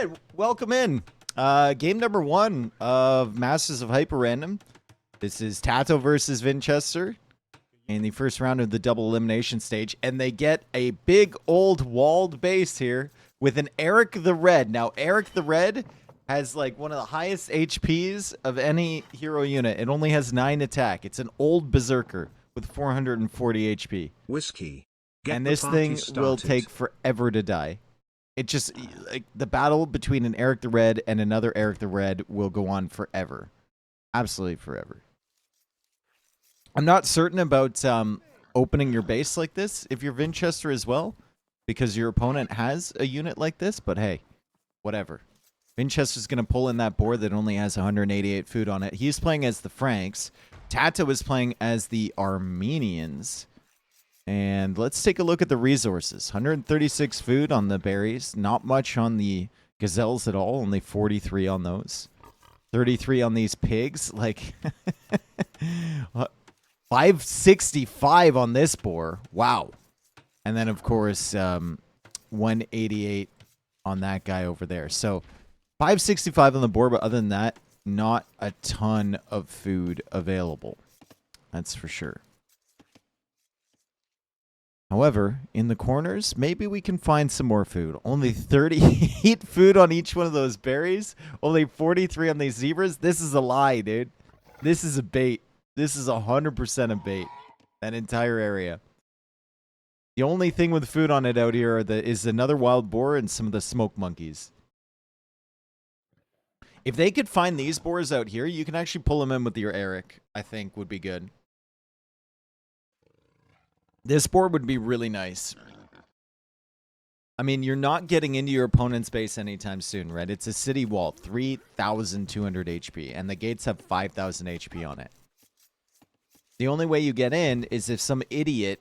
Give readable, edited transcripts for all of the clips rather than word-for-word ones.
Hey, welcome in. Game number 1 of Masters of HyperRandom. This is TaToH versus Vinchester in the first round of the double elimination stage, and they get a big old walled base here with an Eric the Red. Now, Eric the Red has like one of the highest HPs of any hero unit. It only has 9 attack. It's an old berserker with 440 HP. Whiskey. And this thing will take forever to die. It just, like, the battle between an Eric the Red and another Eric the Red will go on forever. Absolutely forever. I'm not certain about opening your base like this if you're Vinchester as well, because your opponent has a unit like this, but hey, whatever. Vinchester's going to pull in that board that only has 188 food on it. He's playing as the Franks. TaToH is playing as the Armenians. And let's take a look at the resources. 136 food on the berries. Not much on the gazelles at all. Only 43 on those. 33 on these pigs. Like, 565 on this boar. Wow. And then, of course, 188 on that guy over there. So, 565 on the board, but other than that, not a ton of food available. That's for sure. However, in the corners, maybe we can find some more food. Only 38 food on each one of those berries. Only 43 on these zebras. This is a lie, dude. This is a bait. This is 100% a bait. That entire area. The only thing with food on it out here is another wild boar and some of the smoke monkeys. If they could find these boars out here, you can actually pull them in with your Eric, I think would be good. This board would be really nice. I mean, you're not getting into your opponent's base anytime soon, right? It's a city wall, 3,200 HP, and the gates have 5,000 HP on it. The only way you get in is if some idiot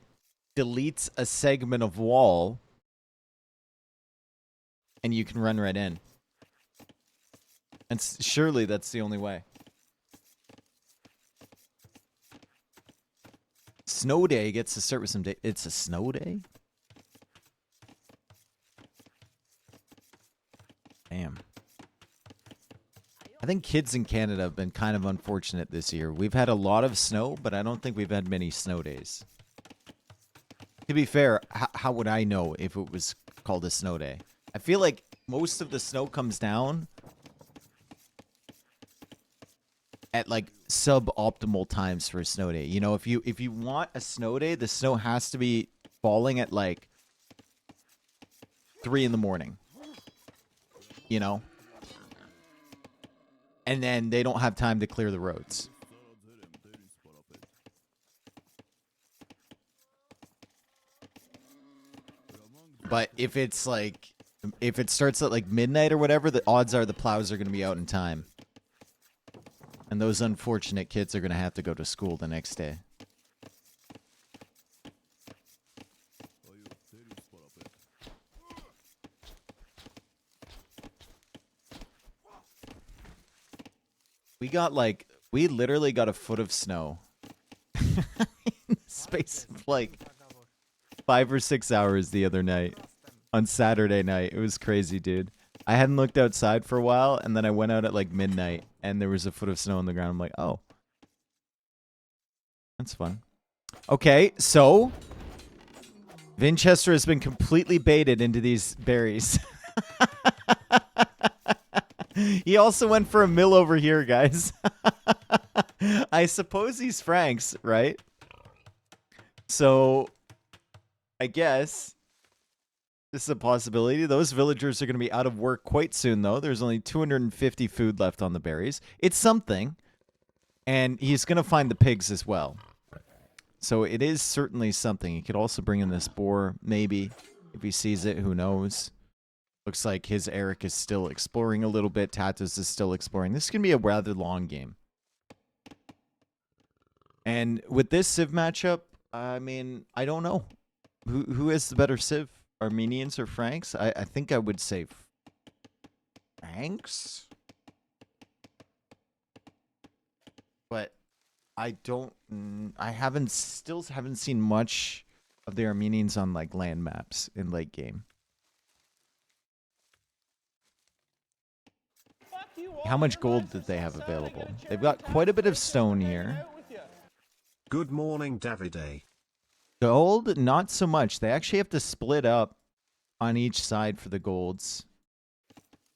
deletes a segment of wall, and you can run right in. And surely that's the only way. Snow day gets to start with some day. It's a snow day? Damn. I think kids in Canada have been kind of unfortunate this year. We've had a lot of snow, but I don't think we've had many snow days. To be fair, how would I know if it was called a snow day? I feel like most of the snow comes down at like suboptimal times for a snow day. You know, if you want a snow day, the snow has to be falling at like 3 in the morning. You know? And then they don't have time to clear the roads. But if it's like, if it starts at like midnight or whatever, the odds are the plows are going to be out in time. And those unfortunate kids are going to have to go to school the next day. We literally got a foot of snow. In the space of like 5 or 6 hours the other night. On Saturday night. It was crazy, dude. I hadn't looked outside for a while, and then I went out at like midnight, and there was a foot of snow on the ground. I'm like, oh. That's fun. Okay, so Vinchester has been completely baited into these berries. He also went for a mill over here, guys. I suppose he's Franks, right? So, I guess this is a possibility. Those villagers are going to be out of work quite soon, though. There's only 250 food left on the berries. It's something. And he's going to find the pigs as well. So it is certainly something. He could also bring in this boar, maybe. If he sees it, who knows? Looks like his Eric is still exploring a little bit. TaToH is still exploring. This is going to be a rather long game. And with this Civ matchup, I mean, I don't know. Who has the better Civ? Armenians or Franks? I think I would say Franks. But I still haven't seen much of the Armenians on like land maps in late game. How much gold did they have available? They've got quite a bit of stone here. Good morning, Davide. Gold, not so much. They actually have to split up on each side for the golds.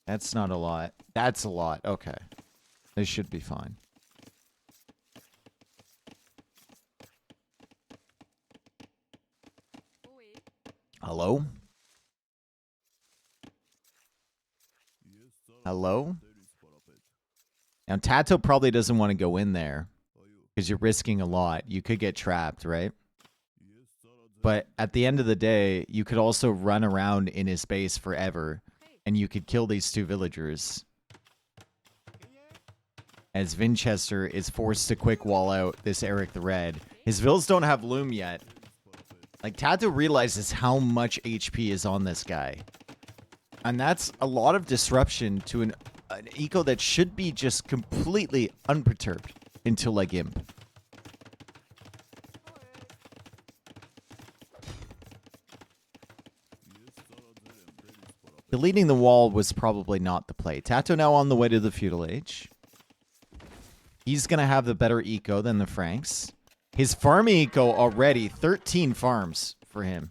That's not a lot. That's a lot. Okay. They should be fine. Hello? Hello? Now, TaToH probably doesn't want to go in there because you're risking a lot. You could get trapped, right? But at the end of the day, you could also run around in his base forever, and you could kill these two villagers. As Vinchester is forced to quick wall out this Eric the Red. His vills don't have loom yet. Like, TaToH realizes how much HP is on this guy. And that's a lot of disruption to an eco that should be just completely unperturbed until, like, Imp. Deleting the wall was probably not the play. TaToH now on the way to the Feudal Age. He's going to have the better eco than the Franks. His farm eco already, 13 farms for him.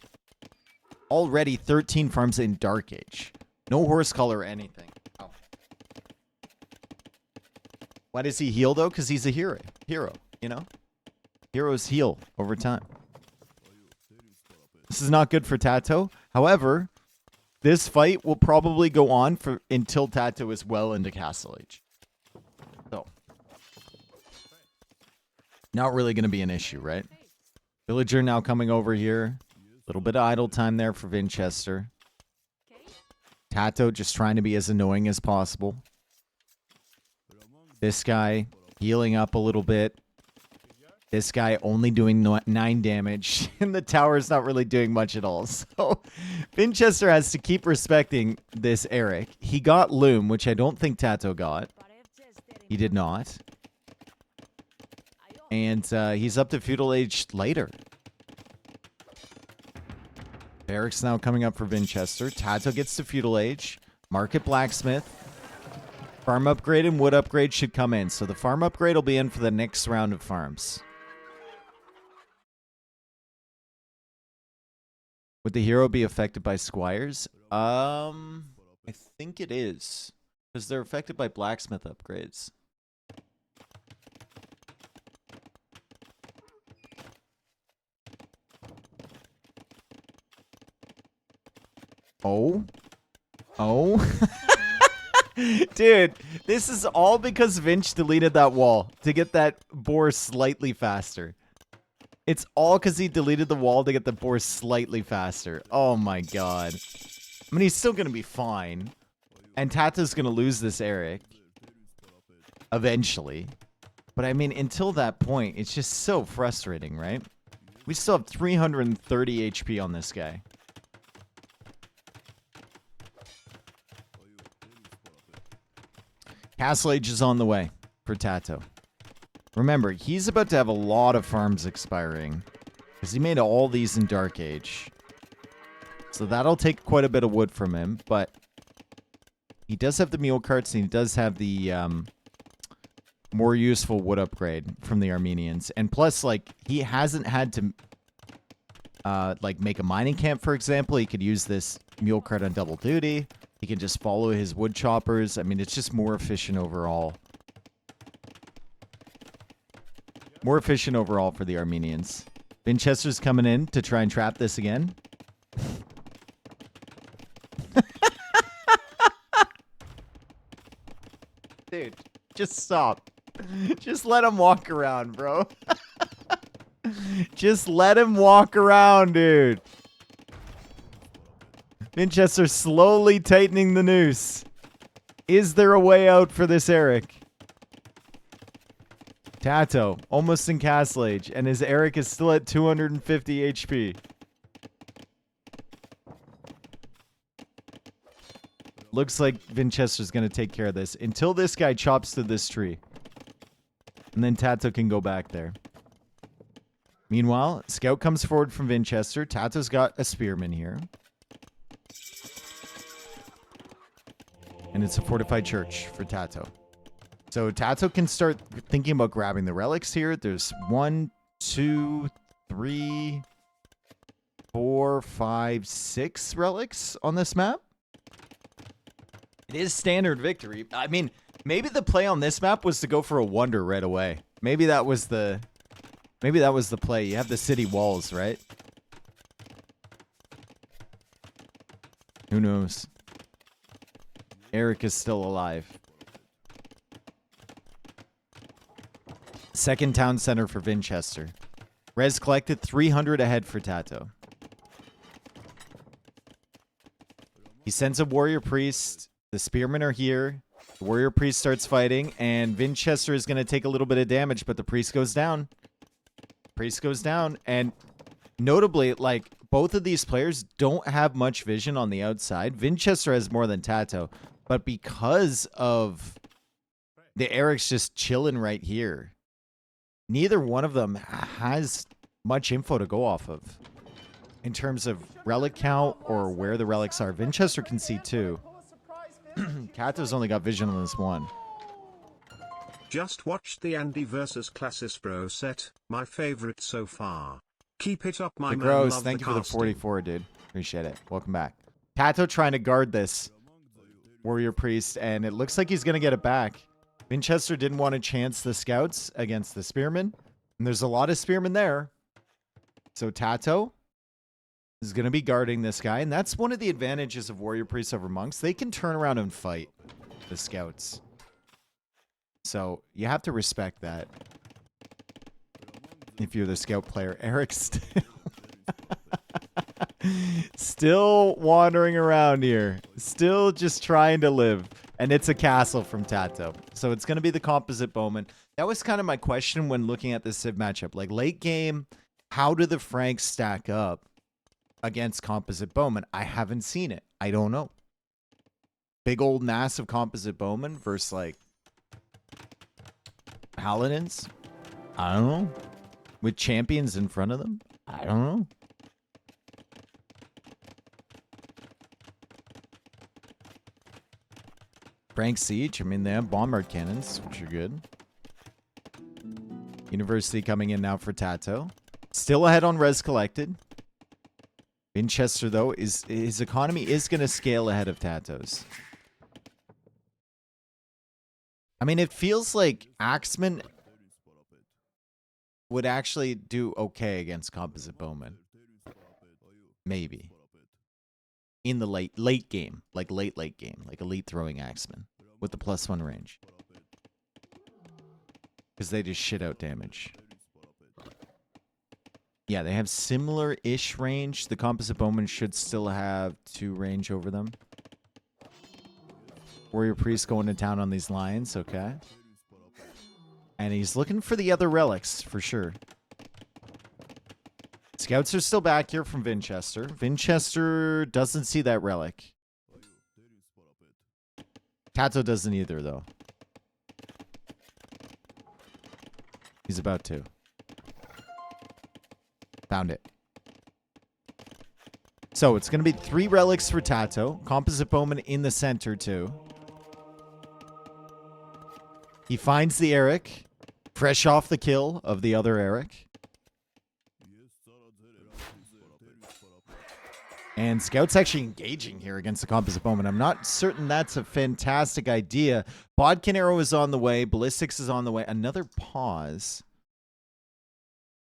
Already 13 farms in Dark Age. No horse color or anything. Oh. Why does he heal, though? Because he's a hero, you know? Heroes heal over time. This is not good for TaToH. However, this fight will probably go on for until TaToH is well into Castle Age. So, not really going to be an issue, right? Villager now coming over here. A little bit of idle time there for Vinchester. TaToH just trying to be as annoying as possible. This guy healing up a little bit. This guy only doing 9 damage. And the tower's not really doing much at all. So Vinchester has to keep respecting this Eric. He got Loom, which I don't think TaToH got. He did not. And he's up to Feudal Age later. Barracks now coming up for Vinchester. TaToH gets to Feudal Age. Market Blacksmith. Farm upgrade and wood upgrade should come in. So the farm upgrade will be in for the next round of farms. Would the hero be affected by squires? I think it is. Because they're affected by blacksmith upgrades. Oh. Dude, this is all because Vinch deleted that wall to get that boar slightly faster. It's all because he deleted the wall to get the boar slightly faster. Oh my god. I mean, he's still going to be fine. And TaToH's going to lose this Eric. Eventually. But I mean, until that point, it's just so frustrating, right? We still have 330 HP on this guy. Castle Age is on the way for TaToH. Remember, he's about to have a lot of farms expiring. Because he made all these in Dark Age. So that'll take quite a bit of wood from him. But he does have the mule carts and he does have the more useful wood upgrade from the Armenians. And plus, like, he hasn't had to like make a mining camp, for example. He could use this mule cart on double duty. He can just follow his wood choppers. I mean, it's just more efficient overall. More efficient overall for the Armenians. Vinchester's coming in to try and trap this again. Dude, just stop. Just let him walk around, bro. Just let him walk around, dude. Vinchester slowly tightening the noose. Is there a way out for this Eric? TaToH, almost in Castle Age, and his Eric is still at 250 HP. Looks like Vinchester's going to take care of this until this guy chops through this tree. And then TaToH can go back there. Meanwhile, Scout comes forward from Vinchester. TaToH's got a Spearman here. And it's a fortified church for TaToH. So TaToH can start thinking about grabbing the relics here. There's 1, 2, 3, 4, 5, 6 relics on this map. It is standard victory. I mean, maybe the play on this map was to go for a wonder right away. Maybe that was the play. You have the city walls, right? Who knows? Eric is still alive. Second town center for Vinchester. Res collected 300 ahead for TaToH. He sends a warrior priest. The spearmen are here. The warrior priest starts fighting, and Vinchester is going to take a little bit of damage, but the priest goes down. Priest goes down, and notably, like, both of these players don't have much vision on the outside. Vinchester has more than TaToH, but because of the Eric's just chilling right here, neither one of them has much info to go off of in terms of relic count or where the relics are. Vinchester can see too. TaToH's only got vision on this one. Just watched the Andy vs Classis Bro set, my favorite so far. Keep it up, my man. Gross, Love thank the you for the casting. 44, dude. Appreciate it. Welcome back. TaToH trying to guard this warrior priest, and it looks like he's going to get it back. Vinchester didn't want to chance the scouts against the spearmen, and there's a lot of spearmen there. So TaToH is going to be guarding this guy, and that's one of the advantages of warrior priests over monks. They can turn around and fight the scouts. So you have to respect that. If you're the scout player, Eric still wandering around here, still just trying to live, and it's a castle from TaToH. So it's going to be the composite bowman. That was kind of my question when looking at the Civ matchup. Like late game, how do the Franks stack up against composite bowman? I haven't seen it. I don't know. Big old massive composite bowman versus like paladins. I don't know. With champions in front of them? I don't know. Frank Siege, I mean, they have bombard cannons, which are good. University coming in now for TaToH. Still ahead on res collected. Vinchester, though, his economy is going to scale ahead of TaToH's. I mean, it feels like Axeman would actually do okay against composite bowman. Maybe. In the late game. Like late game. Like elite throwing axeman. With the +1 range. Because they just shit out damage. Yeah, they have similar-ish range. The composite bowman should still have 2 range over them. Warrior priest going to town on these lions. Okay. And he's looking for the other relics, for sure. Scouts are still back here from Vinchester. Vinchester doesn't see that relic. TaToH doesn't either, though. He's about to. Found it. So it's going to be 3 relics for TaToH. Composite bowman in the center, too. He finds the Eric. Fresh off the kill of the other Eric. And Scout's actually engaging here against the composite bowman. I'm not certain that's a fantastic idea. Bodkin arrow is on the way. Ballistics is on the way. Another pause.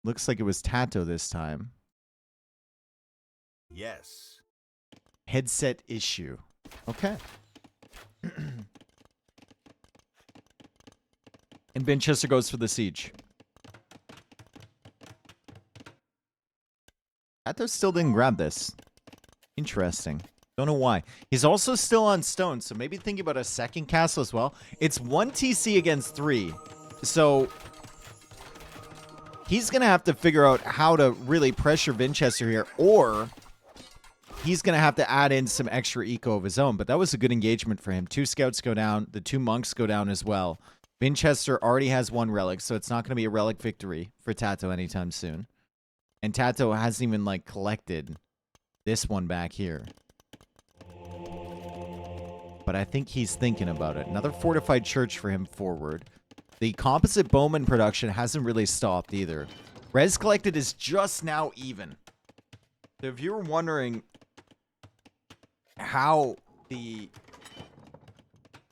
Looks like it was TaToH this time. Yes. Headset issue. Okay. And Vinchester goes for the siege. TaToH still didn't grab this. Interesting. Don't know why. He's also still on stone, so maybe think about a second castle as well. It's 1 TC against 3. So he's going to have to figure out how to really pressure Vinchester here, or he's going to have to add in some extra eco of his own. But that was a good engagement for him. 2 scouts go down. The 2 monks go down as well. Vinchester already has 1 relic, so it's not going to be a relic victory for TaToH anytime soon. And TaToH hasn't even, like, collected this one back here. But but I think he's thinking about it. Another fortified church for him forward. The composite bowman production hasn't really stopped either. Res collected is just now even. So if you were wondering how the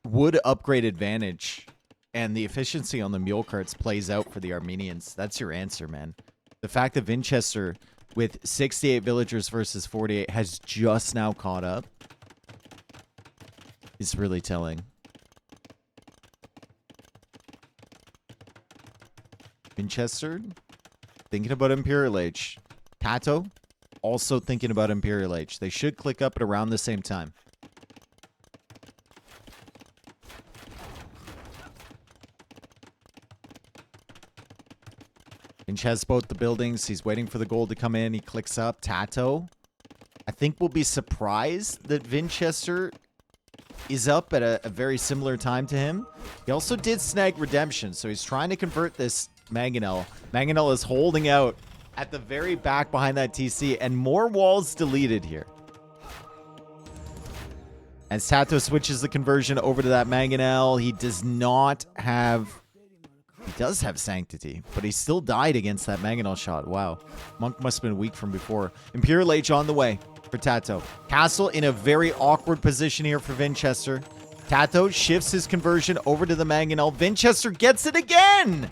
wood upgrade advantage and the efficiency on the mule carts plays out for the Armenians, that's your answer, man. The fact that Vinchester, with 68 villagers versus 48, has just now caught up is really telling. Vinchester, thinking about Imperial Age. TaToH, also thinking about Imperial Age. They should click up at around the same time. Vinch has both the buildings. He's waiting for the gold to come in. He clicks up. TaToH, I think we'll be surprised that Vinchester is up at a very similar time to him. He also did snag Redemption, so he's trying to convert this Mangonel. Mangonel is holding out at the very back behind that TC, and more walls deleted here. As TaToH switches the conversion over to that Mangonel, he does not have... He does have Sanctity, but he still died against that Mangonel shot. Wow. Monk must have been weak from before. Imperial Age on the way for TaToH. Castle in a very awkward position here for Vinchester. TaToH shifts his conversion over to the Mangonel. Vinchester gets it again!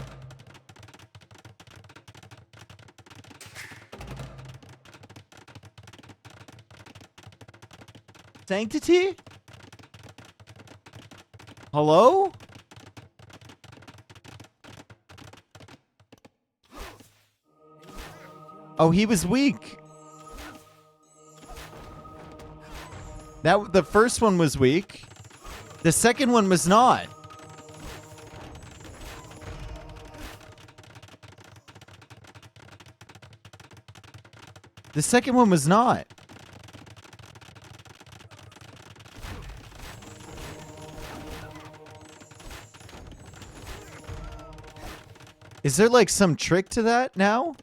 Sanctity? Hello? Oh, he was weak. The first one was weak. The second one was not. The second one was not. Is there like some trick to that now?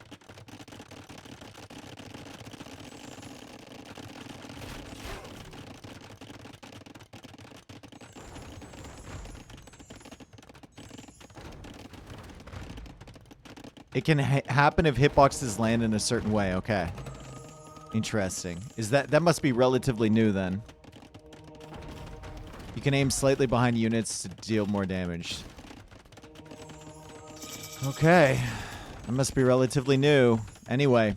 It can happen if hitboxes land in a certain way. Okay. Interesting. That must be relatively new then. You can aim slightly behind units to deal more damage. Okay. That must be relatively new. Anyway.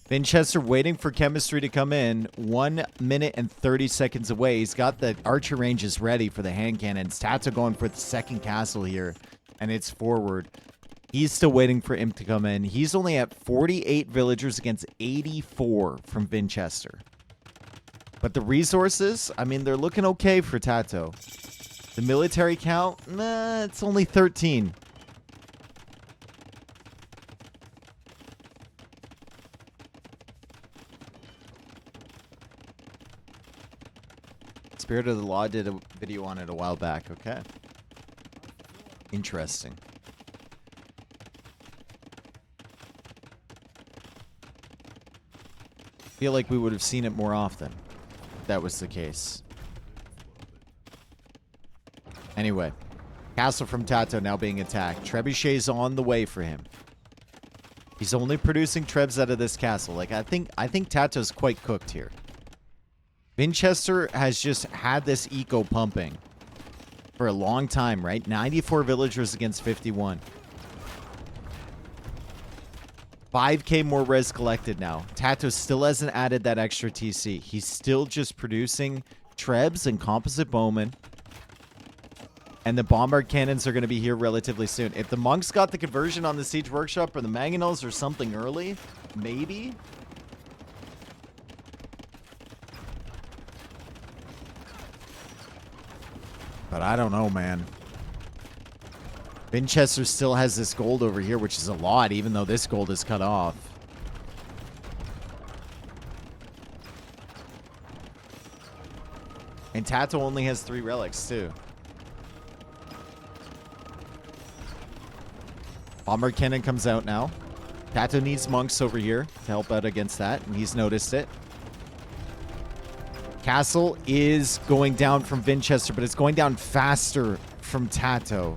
Vinchester waiting for chemistry to come in. 1 minute and 30 seconds away. He's got the archer ranges ready for the hand cannons. TaToH going for the second castle here. And it's forward. He's still waiting for him to come in. He's only at 48 villagers against 84 from Vinchester. But the resources, I mean, they're looking okay for TaToH. The military count, nah, it's only 13. Spirit of the Law did a video on it a while back. Okay. Interesting. Feel like we would have seen it more often if that was the case. Anyway, castle from TaToH now being attacked. Trebuchet's on the way for him. He's only producing trebs out of this castle. Like I think TaToH's quite cooked here. Vinchester has just had this eco pumping for a long time, right? 94 villagers against 51. 5k more res collected now. TaToH still hasn't added that extra TC. He's still just producing trebs and composite bowmen. And the bombard cannons are going to be here relatively soon. If the monks got the conversion on the siege workshop or the mangonels or something early, maybe. But I don't know, man. Vinchester still has this gold over here, which is a lot, even though this gold is cut off. And TaToH only has 3 relics, too. Bomber cannon comes out now. TaToH needs monks over here to help out against that, and he's noticed it. Castle is going down from Vinchester, but it's going down faster from TaToH.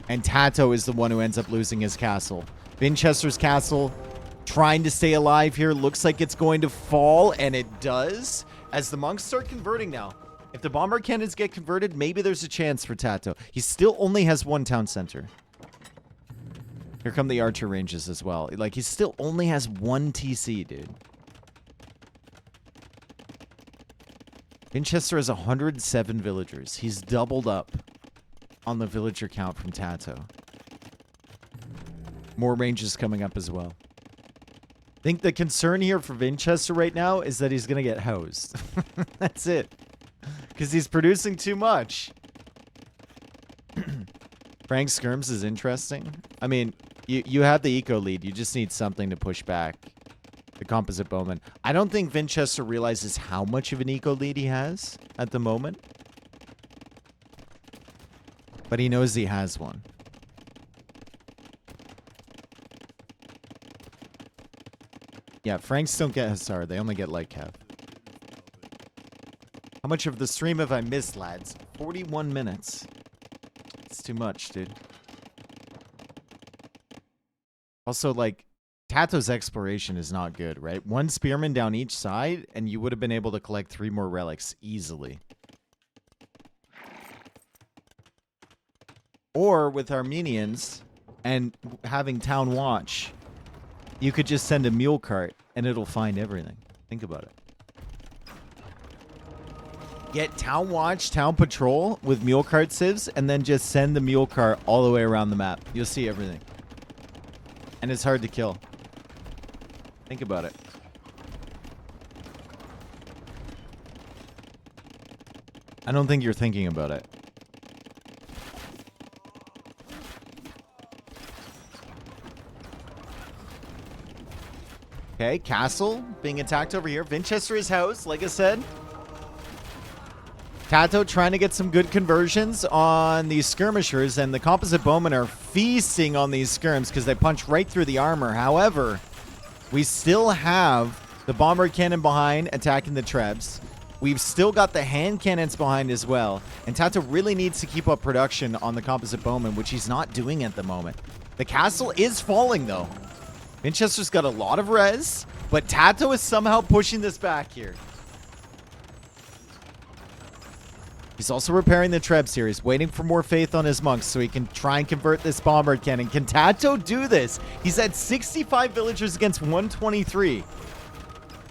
And TaToH is the one who ends up losing his castle. Vinchester's castle trying to stay alive here. Looks like it's going to fall, and it does. As the monks start converting now. If the bomber cannons get converted, maybe there's a chance for TaToH. He still only has one town center. Here come the archer ranges as well. Like, he still only has one TC, dude. Vinchester has 107 villagers. He's doubled up on the villager count from TaToH. More ranges coming up as well. I think the concern here for Vinchester right now is that he's going to get hosed. That's it. Because he's producing too much. Frank Skirms is interesting. I mean, you have the eco lead. You just need something to push back the composite bowman. I don't think Vinchester realizes how much of an eco lead he has at the moment. But he knows he has one. Yeah, Franks don't get Hussar. They only get light cav. How much of the stream have I missed, lads? 41 minutes. It's too much, dude. Also, like, TaToH's exploration is not good, right? One spearman down each side, and you would have been able to collect 3 more relics easily. Or with Armenians and having town watch, you could just send a mule cart and it'll find everything. Think about it. Get town watch, town patrol with mule cart civs, and then just send the mule cart all the way around the map. You'll see everything. And it's hard to kill. Think about it. I don't think you're thinking about it. Okay, castle being attacked over here. Vinchester is housed, like I said. TaToH trying to get some good conversions on these skirmishers, and the composite bowmen are feasting on these skirms because they punch right through the armor. However, we still have the bomber cannon behind attacking the trebs. We've still got the hand cannons behind as well. And TaToH really needs to keep up production on the composite bowman, which he's not doing at the moment. The castle is falling, though. Vinchester's got a lot of res, but TaToH is somehow pushing this back here. He's also repairing the trebs here. He's waiting for more faith on his monks so he can try and convert this bomber cannon. Can TaToH do this? He's at 65 villagers against 123.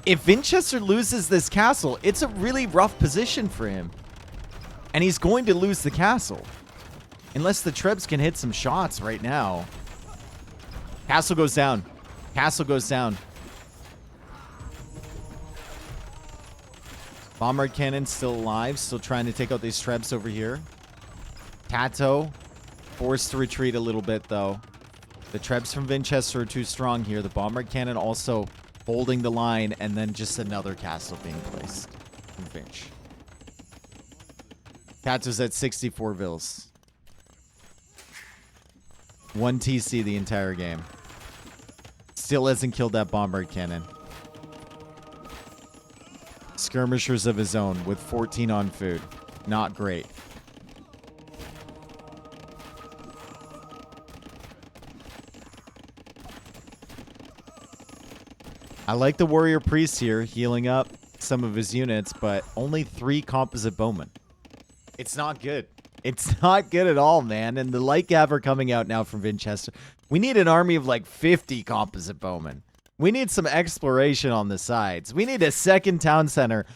If Vinchester loses this castle, it's a really rough position for him. And he's going to lose the castle. Unless the trebs can hit some shots right now. Castle goes down. Castle goes down. Bomber cannon still alive. Still trying to take out these trebs over here. TaToH forced to retreat a little bit, though. The trebs from Vinchester are too strong here. The bomber cannon also holding the line, and then just another castle being placed from Vinch. TaToH's at 64 vills. 1 TC the entire game. Still hasn't killed that bomber cannon. Skirmishers of his own with 14 on food. Not great. I like the warrior priest here healing up some of his units, but only 3 composite bowmen. It's not good. It's not good at all, man. And the light gav are coming out now from Vinchester. We need an army of like 50 composite bowmen. We need some exploration on the sides. We need a second town center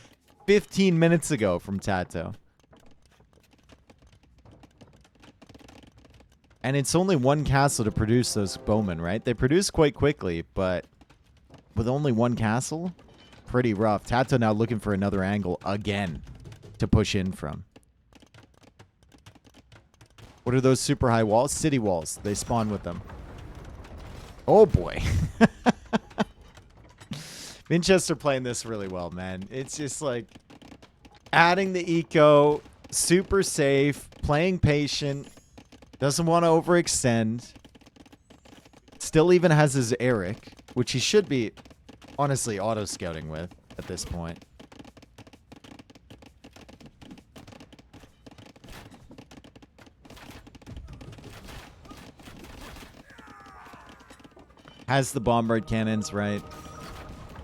15 minutes ago from TaToH. And it's only 1 castle to produce those bowmen, right? They produce quite quickly, but with only 1 castle, pretty rough. TaToH now looking for another angle again to push in from. What are those super high walls? City walls. They spawn with them. Oh, boy. Vinchester playing this really well, man. It's just like adding the eco, super safe, playing patient, doesn't want to overextend. Still even has his Eric, which he should be, honestly, auto-scouting with at this point. Has the bombard cannons, right?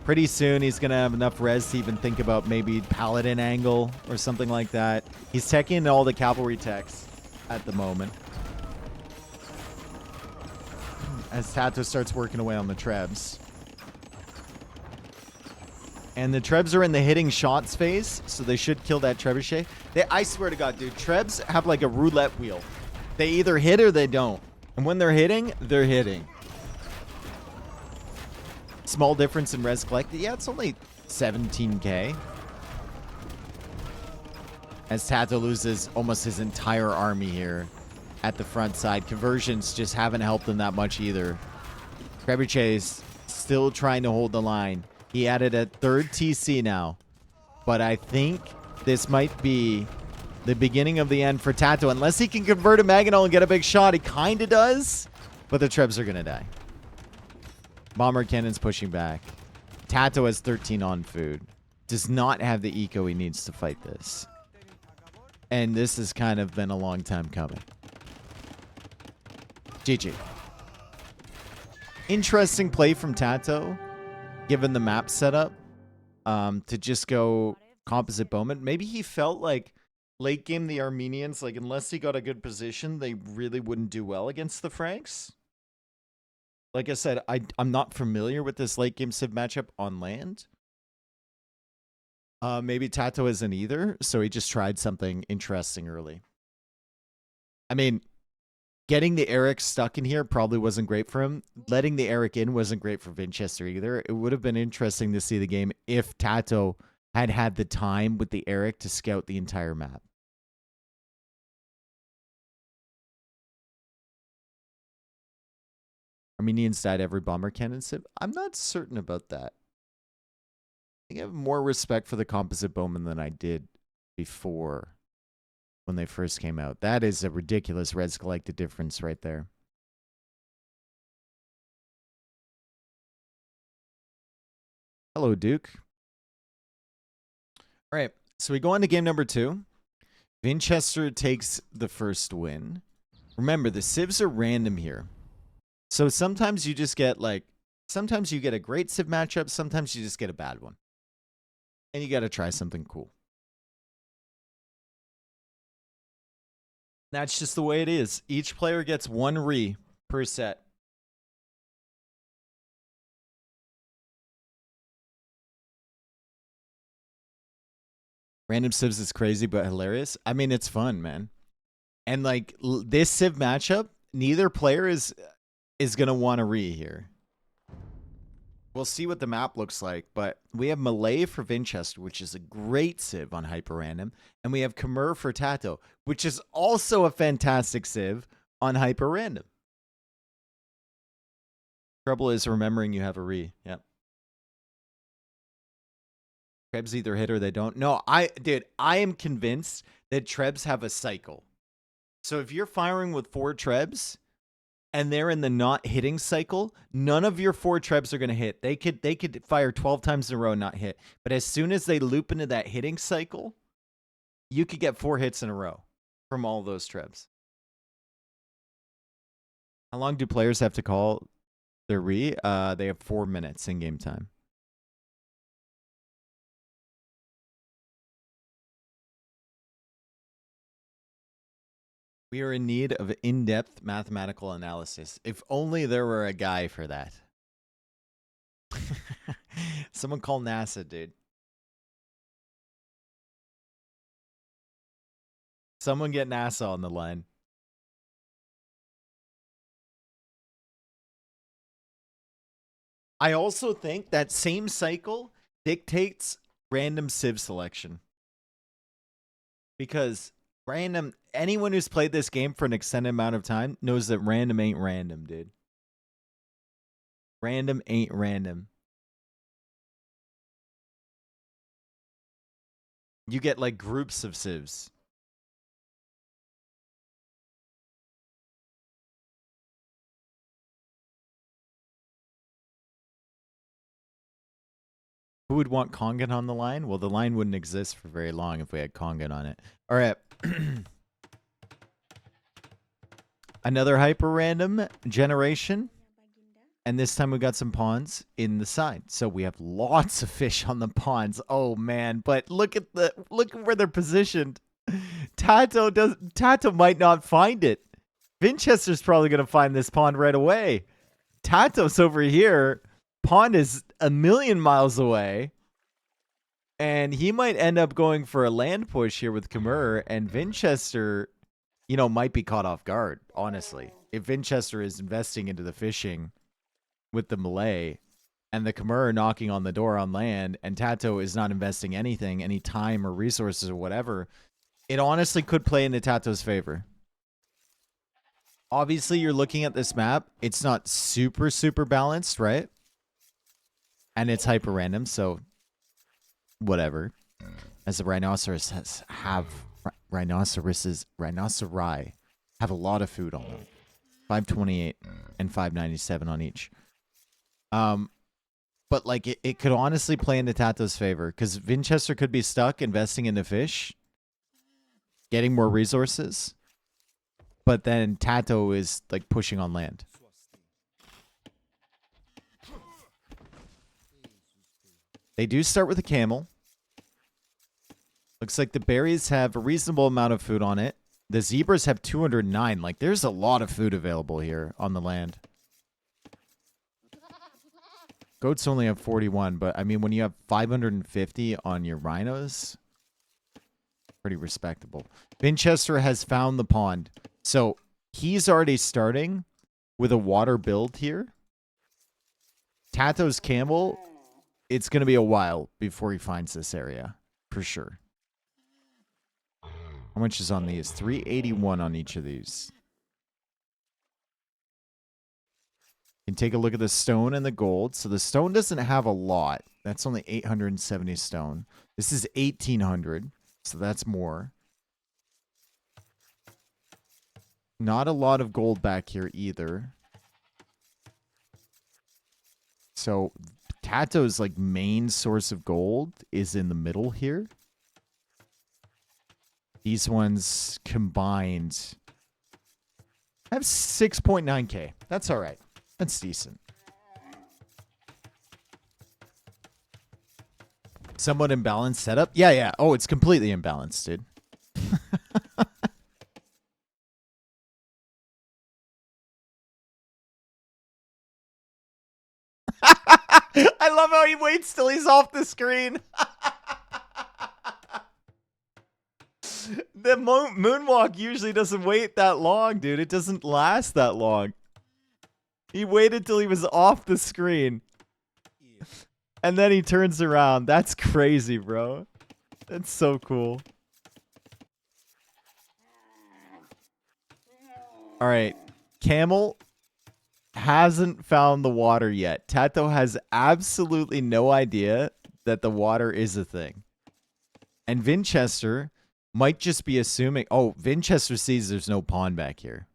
Pretty soon he's going to have enough res to even think about maybe paladin angle or something like that. He's teching all the cavalry techs at the moment. As TaToH starts working away on the trebs. And the trebs are in the hitting shots phase, so they should kill that trebuchet. I swear to God, dude, trebs have like a roulette wheel. They either hit or they don't. And when they're hitting, they're hitting. Small difference in res collected. Yeah, it's only 17k. As TaToH loses almost his entire army here at the front side. Conversions just haven't helped him that much either. Trebuchet's still trying to hold the line. He added a third TC now. But I think this might be the beginning of the end for TaToH. Unless he can convert a Mangonel and get a big shot. He kind of does. But the trebs are going to die. Bomber cannon's pushing back. TaToH has 13 on food. Does not have the eco he needs to fight this. And this has kind of been a long time coming. GG. Interesting play from TaToH, given the map setup, to just go composite bowman. Maybe he felt like late game the Armenians, like unless he got a good position, they really wouldn't do well against the Franks. Like I said, I'm not familiar with this late game Civ matchup on land. Maybe TaToH isn't either, so he just tried something interesting early. I mean, getting the Eric stuck in here probably wasn't great for him. Letting the Eric in wasn't great for Vinchester either. It would have been interesting to see the game if TaToH had had the time with the Eric to scout the entire map. Armenians died every bomber cannon Civ. I'm not certain about that. I have more respect for the composite bowman than I did before when they first came out. That is a ridiculous res collected difference right there. Hello, Duke. All right, so we go on to game number 2. Vinchester takes the first win. Remember, the civs are random here. So sometimes you just get like, sometimes you get a great civ matchup, sometimes you just get a bad one. And you got to try something cool. That's just the way it is. Each player gets 1 re per set. Random civs is crazy but hilarious. I mean, it's fun, man. And like this civ matchup, neither player is going to want to re here. We'll see what the map looks like, but we have Malay for Vinchester, which is a great civ on HyperRandom, and we have Khmer for TaToH, which is also a fantastic civ on HyperRandom. Trouble is remembering you have a re. Yep. Trebs either hit or they don't. No, dude, I am convinced that trebs have a cycle. So if you're firing with 4 trebs and they're in the not hitting cycle, none of your 4 trebs are going to hit. They could fire 12 times in a row and not hit. But as soon as they loop into that hitting cycle, you could get 4 hits in a row from all those trebs. How long do players have to call their re? They have 4 minutes in game time. We are in need of in-depth mathematical analysis. If only there were a guy for that. Someone call NASA, dude. Someone get NASA on the line. I also think that same cycle dictates random civ selection. Because random, anyone who's played this game for an extended amount of time knows that random ain't random, dude. Random ain't random. You get like groups of civs. Who would want Kongan on the line? Well, the line wouldn't exist for very long if we had Kongan on it. All right. Another hyper random generation. And this time we got some ponds in the side. So we have lots of fish on the ponds. Oh man, but look at where they're positioned. TaToH might not find it. Vinchester's probably gonna find this pond right away. TaToH's over here. Pond is a million miles away. And he might end up going for a land push here with Khmer, and Vinchester, you know, might be caught off guard, honestly. If Vinchester is investing into the fishing with the Malay, and the Khmer are knocking on the door on land, and TaToH is not investing anything, any time or resources or whatever, it honestly could play into TaToH's favor. Obviously, you're looking at this map. It's not super, super balanced, right? And it's hyper-random, so whatever. As the rhinoceri have a lot of food on them. 528 and 597 on each. But like it could honestly play into TaToH's favor because Vinchester could be stuck investing in the fish, getting more resources, but then TaToH is like pushing on land. They do start with a camel. Looks like the berries have a reasonable amount of food on it. The zebras have 209. Like, there's a lot of food available here on the land. Goats only have 41, but I mean, when you have 550 on your rhinos, pretty respectable. Vinchester has found the pond. So he's already starting with a water build here. TaToH's camel, it's going to be a while before he finds this area, for sure. How much is on these? 381 on each of these. You can take a look at the stone and the gold. So the stone doesn't have a lot. That's only 870 stone. This is 1800, so that's more. Not a lot of gold back here either. So TaToH's like main source of gold is in the middle here. These ones combined have 6.9k. That's all right. That's decent. Somewhat imbalanced setup. Yeah. Oh, it's completely imbalanced, dude. I love how he waits till he's off the screen. The moonwalk usually doesn't wait that long, dude. It doesn't last that long. He waited till he was off the screen. And then he turns around. That's crazy, bro. That's so cool. All right. Camel hasn't found the water yet. TaToH has absolutely no idea that the water is a thing. And Vinchester might just be assuming... Oh, Vinchester sees there's no pond back here.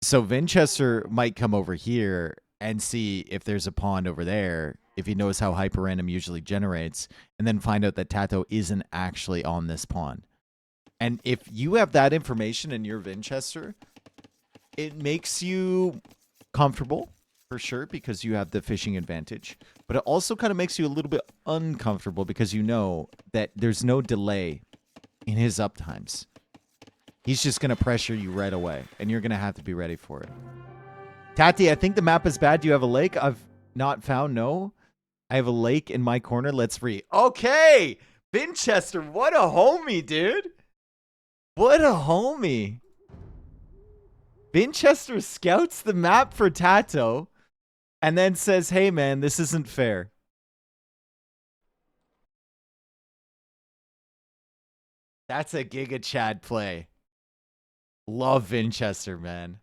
So Vinchester might come over here and see if there's a pond over there, if he knows how HyperRandom usually generates, and then find out that TaToH isn't actually on this pond. And if you have that information in your Vinchester, it makes you comfortable, for sure, because you have the fishing advantage. But it also kind of makes you a little bit uncomfortable because you know that there's no delay in his uptimes. He's just going to pressure you right away, and you're going to have to be ready for it. Tati, I think the map is bad. Do you have a lake? I've not found. No. I have a lake in my corner. Let's free. Okay. Vinchester, what a homie, dude. What a homie. Vinchester scouts the map for TaToH and then says, hey, man, this isn't fair. That's a Giga Chad play. Love Vinchester, man.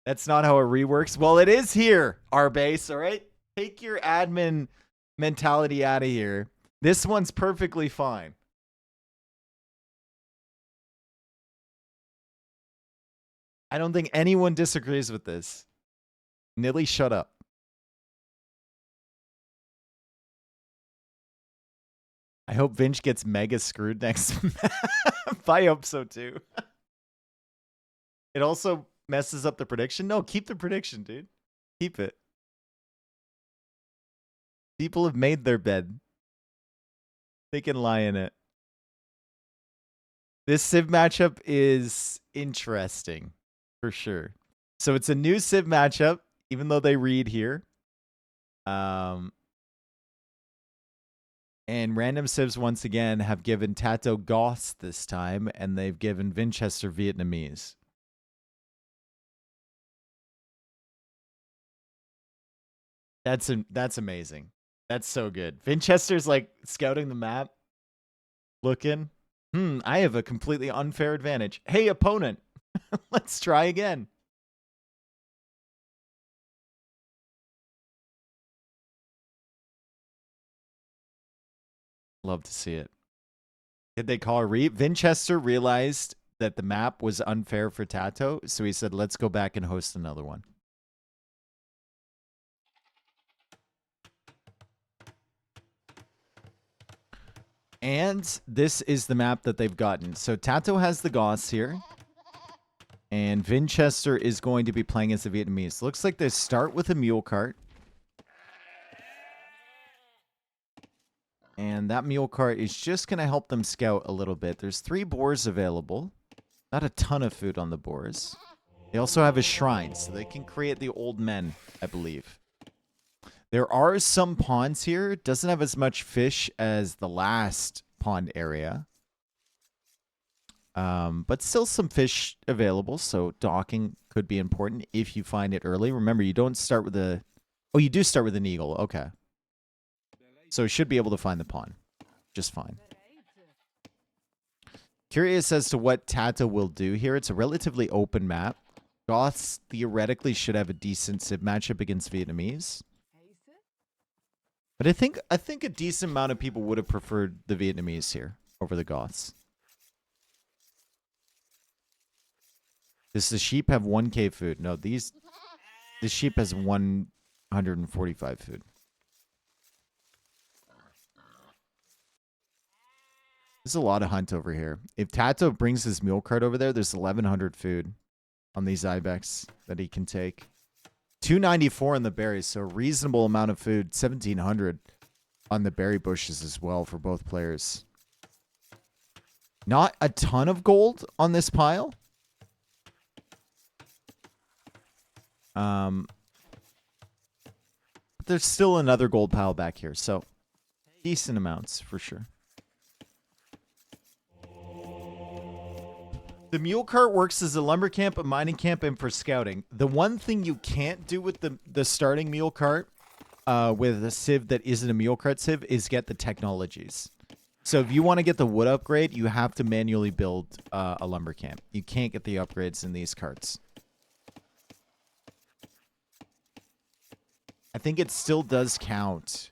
That's not how it reworks. Well, it is here, our base, all right? Take your admin mentality out of here. This one's perfectly fine. I don't think anyone disagrees with this. Nilly, shut up. I hope Vinch gets mega screwed next map. I hope so too. It also messes up the prediction. No, keep the prediction, dude. Keep it. People have made their bed. They can lie in it. This Civ matchup is interesting, for sure. So it's a new Civ matchup, even though they read here. And random Civs, once again, have given TaToH Goths this time, and they've given Vinchester Vietnamese. That's amazing. That's so good. Vinchester's like scouting the map, looking. I have a completely unfair advantage. Hey, opponent, let's try again. Love to see it. Did they call a Vinchester realized that the map was unfair for TaToH, so he said, let's go back and host another one. And this is the map that they've gotten. So TaToH has the Goths here. And Vinchester is going to be playing as the Vietnamese. Looks like they start with a mule cart. And that mule cart is just going to help them scout a little bit. There's 3 boars available. Not a ton of food on the boars. They also have a shrine, so they can create the old men, I believe. There are some ponds here. It doesn't have as much fish as the last pond area. But still some fish available, so docking could be important if you find it early. Remember, you don't start with a... Oh, you do start with an eagle. Okay. So should be able to find the pond just fine. Curious as to what TaToH will do here. It's a relatively open map. Goths theoretically should have a decent Civ matchup against Vietnamese. But I think a decent amount of people would have preferred the Vietnamese here over the Goths. Does the sheep have 1k food? No, the sheep has 145 food. There's a lot of hunt over here. If TaToH brings his mule cart over there, there's 1,100 food on these ibex that he can take. 294 on the berries, so a reasonable amount of food. 1,700 on the berry bushes as well for both players. Not a ton of gold on this pile. But there's still another gold pile back here, so decent amounts for sure. The mule cart works as a lumber camp, a mining camp, and for scouting. The one thing you can't do with the starting mule cart with a Civ that isn't a mule cart Civ is get the technologies. So if you want to get the wood upgrade, you have to manually build a lumber camp. You can't get the upgrades in these carts. I think it still does count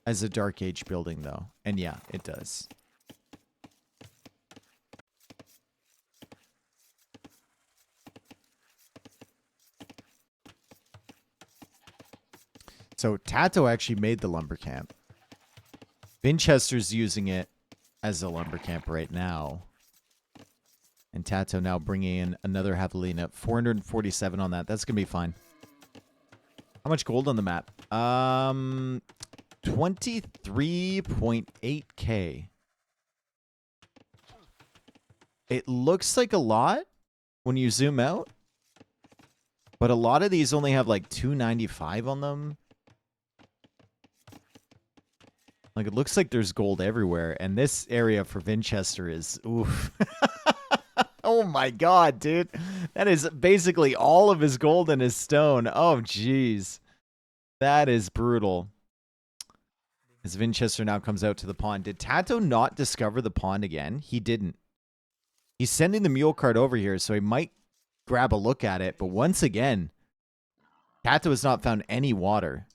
as a Dark Age building, though. And yeah, it does. So TaToH actually made the lumber camp. Vinchester's using it as a lumber camp right now. And TaToH now bringing in another javelina. 447 on that. That's going to be fine. How much gold on the map? 23.8k. It looks like a lot when you zoom out. But a lot of these only have like 295 on them. Like, it looks like there's gold everywhere. And this area for Vinchester is... Oof. Oh my god, dude. That is basically all of his gold and his stone. Oh, jeez. That is brutal. As Vinchester now comes out to the pond. Did TaToH not discover the pond again? He didn't. He's sending the mule cart over here, so he might grab a look at it. But once again, TaToH has not found any water.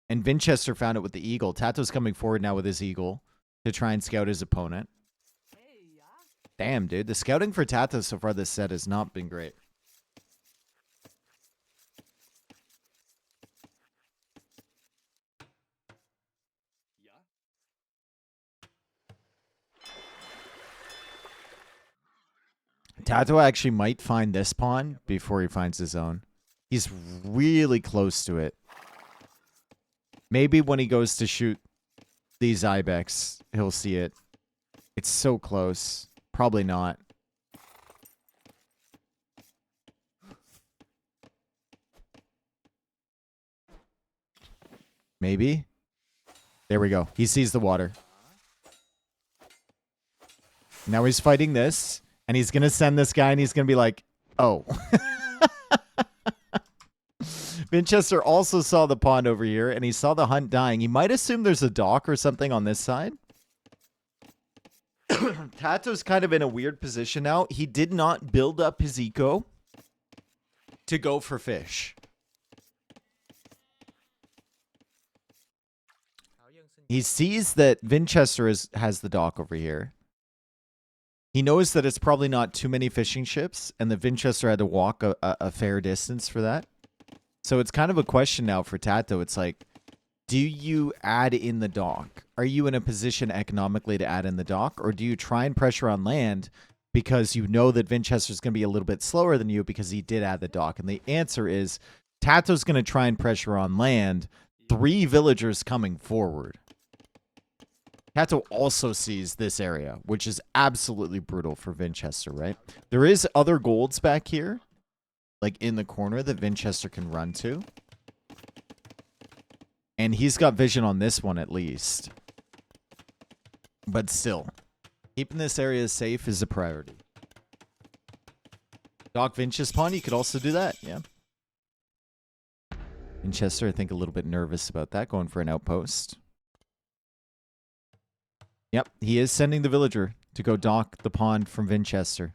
And Vinchester found it with the eagle. TaToH's coming forward now with his eagle to try and scout his opponent. Damn, dude. The scouting for TaToH so far this set has not been great. TaToH actually might find this pawn before he finds his own. He's really close to it. Maybe when he goes to shoot these ibex, he'll see it. It's so close. Probably not. Maybe. There we go. He sees the water. Now he's fighting this, and he's going to send this guy, and he's going to be like, oh. Vinchester also saw the pond over here, and he saw the hunt dying. He might assume there's a dock or something on this side. TaToH's kind of in a weird position now. He did not build up his eco to go for fish. He sees that Vinchester has the dock over here. He knows that it's probably not too many fishing ships, and that Vinchester had to walk a fair distance for that. So it's kind of a question now for TaToH. It's like, do you add in the dock? Are you in a position economically to add in the dock? Or do you try and pressure on land because you know that Vinchester's going to be a little bit slower than you because he did add the dock? And the answer is TaToH's going to try and pressure on land. 3 villagers coming forward. TaToH also sees this area, which is absolutely brutal for Vinchester, right? There is other golds back here, like in the corner that Vinchester can run to. And he's got vision on this one at least. But still, keeping this area safe is a priority. Dock Vinch's pawn, you could also do that, yeah. Vinchester, I think, a little bit nervous about that, going for an outpost. Yep, he is sending the villager to go dock the pond from Vinchester.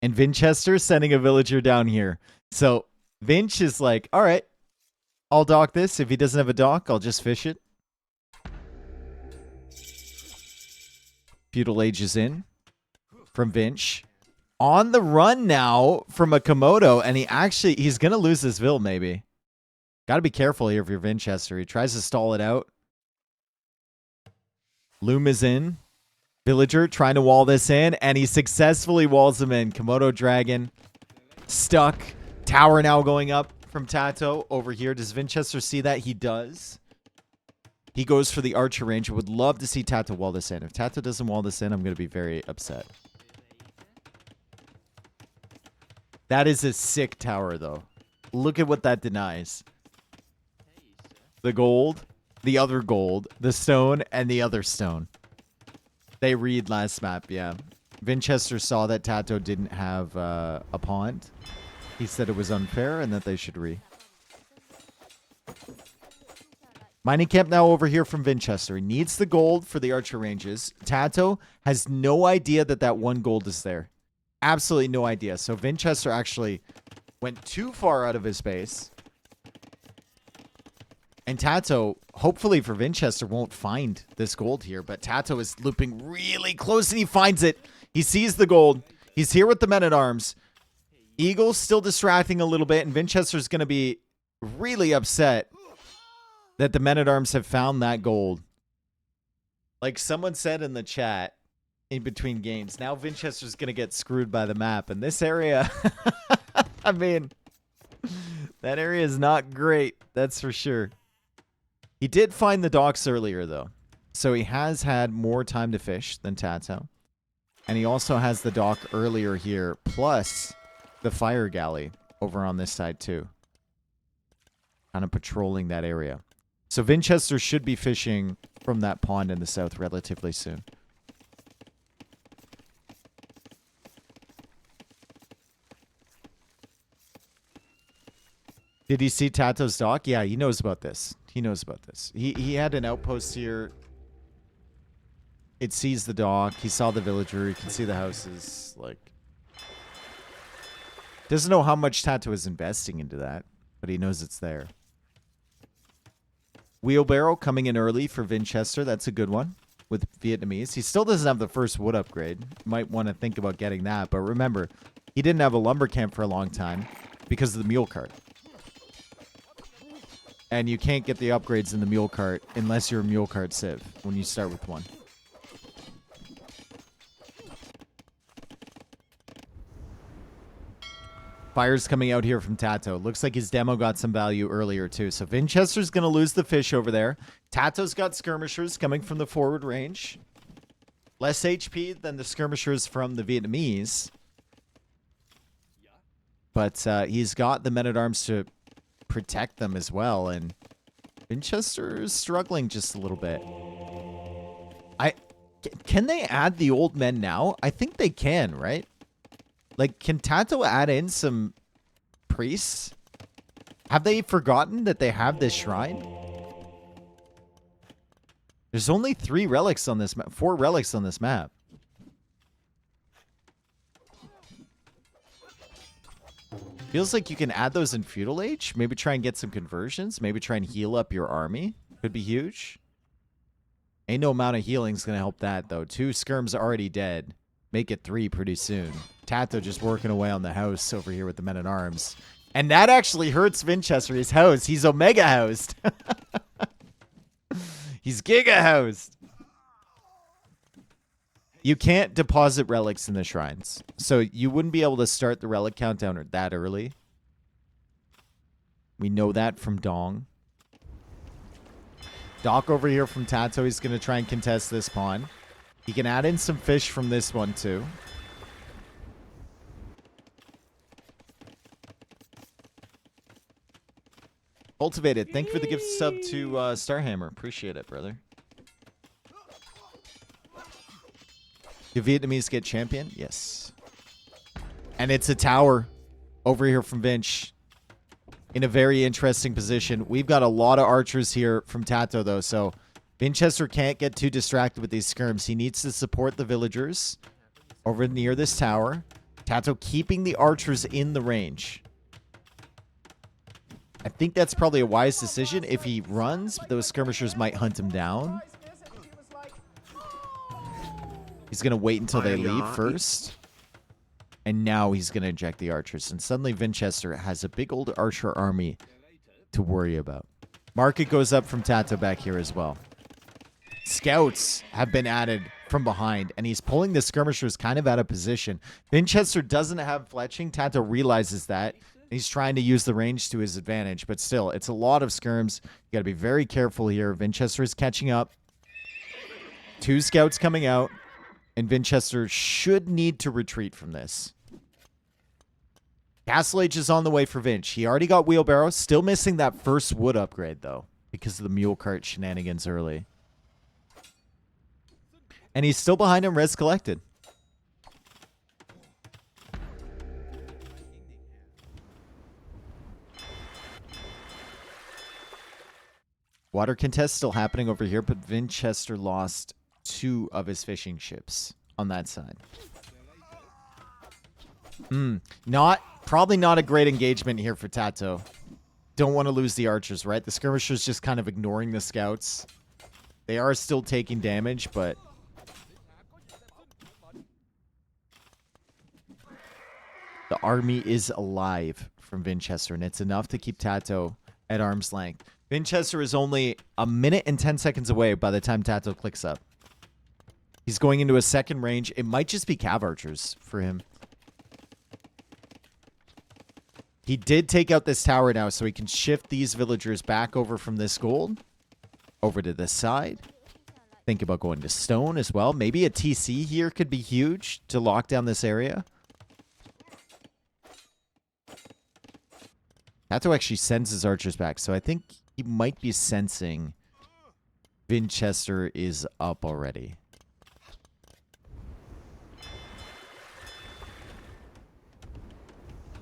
And Vinchester sending a villager down here. So Vinch is like, all right, I'll dock this. If he doesn't have a dock, I'll just fish it. Feudal Age is in from Vinch. On the run now from a Komodo, and he's going to lose this Vil maybe. Got to be careful here if you're Vinchester. He tries to stall it out. Loom is in. Villager trying to wall this in, and he successfully walls him in. Komodo Dragon stuck. Tower now going up from TaToH over here. Does Vinchester see that? He does. He goes for the Archer range. I would love to see TaToH wall this in. If TaToH doesn't wall this in, I'm going to be very upset. That is a sick tower, though. Look at what that denies. The gold, the other gold, the stone, and the other stone. They read last map, yeah. Vinchester saw that TaToH didn't have a pond. He said it was unfair and that they should re. Mining camp now over here from Vinchester. He needs the gold for the Archer ranges. TaToH has no idea that that 1 gold is there. Absolutely no idea. So Vinchester actually went too far out of his base. And TaToH, hopefully for Vinchester, won't find this gold here. But TaToH is looping really close, and he finds it. He sees the gold. He's here with the men-at-arms. Eagle's still distracting a little bit, and Vinchester's going to be really upset that the men-at-arms have found that gold. Like someone said in the chat, in between games, now Vinchester's going to get screwed by the map. And this area, I mean, that area is not great. That's for sure. He did find the docks earlier, though. So he has had more time to fish than TaToH. And he also has the dock earlier here, plus the fire galley over on this side, too. Kind of patrolling that area. So Vinchester should be fishing from that pond in the south relatively soon. Did he see TaToH's dock? Yeah, he knows about this. He knows about this. He had an outpost here. It sees the dock. He saw the villager. He can see the houses. Like, doesn't know how much TaToH is investing into that, but he knows it's there. Wheelbarrow coming in early for Vinchester. That's a good one with Vietnamese. He still doesn't have the first wood upgrade. Might want to think about getting that. But remember, he didn't have a lumber camp for a long time because of the mule cart. And you can't get the upgrades in the mule cart unless you're a mule cart civ when you start with one. Fire's coming out here from TaToH. Looks like his demo got some value earlier, too. So Vinchester's going to lose the fish over there. TaToH's got skirmishers coming from the forward range. Less HP than the skirmishers from the Vietnamese. But he's got the men-at-arms to protect them as well. And Vinchester is struggling just a little bit. Can they add the old men now? I think they can, right? Like, can TaToH add in some priests? Have they forgotten that they have this shrine? There's only 3 relics on this map. 4 relics on this map. Feels like you can add those in Feudal Age. Maybe try and get some conversions. Maybe try and heal up your army. Could be huge. Ain't no amount of healing's going to help that, though. 2 skirms already dead. Make it 3 pretty soon. TaToH just working away on the house over here with the men-at-arms. And that actually hurts Vinchester. His house. He's Omega housed. He's Giga housed. You can't deposit relics in the shrines. So you wouldn't be able to start the relic countdown that early. We know that from Dong. Doc over here from TaToH. He's going to try and contest this pawn. He can add in some fish from this one, too. Cultivated. Thank you for the gift sub to Starhammer. Appreciate it, brother. Do Vietnamese get champion? Yes. And it's a tower over here from Vinch. In a very interesting position. We've got a lot of archers here from TaToH, though, so Vinchester can't get too distracted with these skirms. He needs to support the villagers over near this tower. TaToH keeping the archers in the range. I think that's probably a wise decision. If he runs, those skirmishers might hunt him down. He's going to wait until they leave first. And now he's going to eject the archers. And suddenly Vinchester has a big old archer army to worry about. Market goes up from TaToH back here as well. Scouts have been added from behind. And he's pulling the skirmishers kind of out of position. Vinchester doesn't have fletching. TaToH realizes that. He's trying to use the range to his advantage. But still, it's a lot of skirms. You got to be very careful here. Vinchester is catching up. 2 scouts coming out. And Vinchester should need to retreat from this. Castle Age is on the way for Vinch. He already got Wheelbarrow. Still missing that first wood upgrade, though. Because of the mule cart shenanigans early. And he's still behind him res collected. Water contest still happening over here, but Vinchester lost 2 of his fishing ships on that side. Probably not a great engagement here for TaToH. Don't want to lose the archers, right? The skirmishers just kind of ignoring the scouts. They are still taking damage, but the army is alive from Vinchester, and it's enough to keep TaToH at arm's length. Vinchester is only a minute and 10 seconds away by the time TaToH clicks up. He's going into a second range. It might just be cav archers for him. He did take out this tower now, so he can shift these villagers back over from this gold over to this side. Think about going to stone as well. Maybe a TC here could be huge to lock down this area. TaToH actually sends his archers back, so I think he might be sensing Vinchester is up already.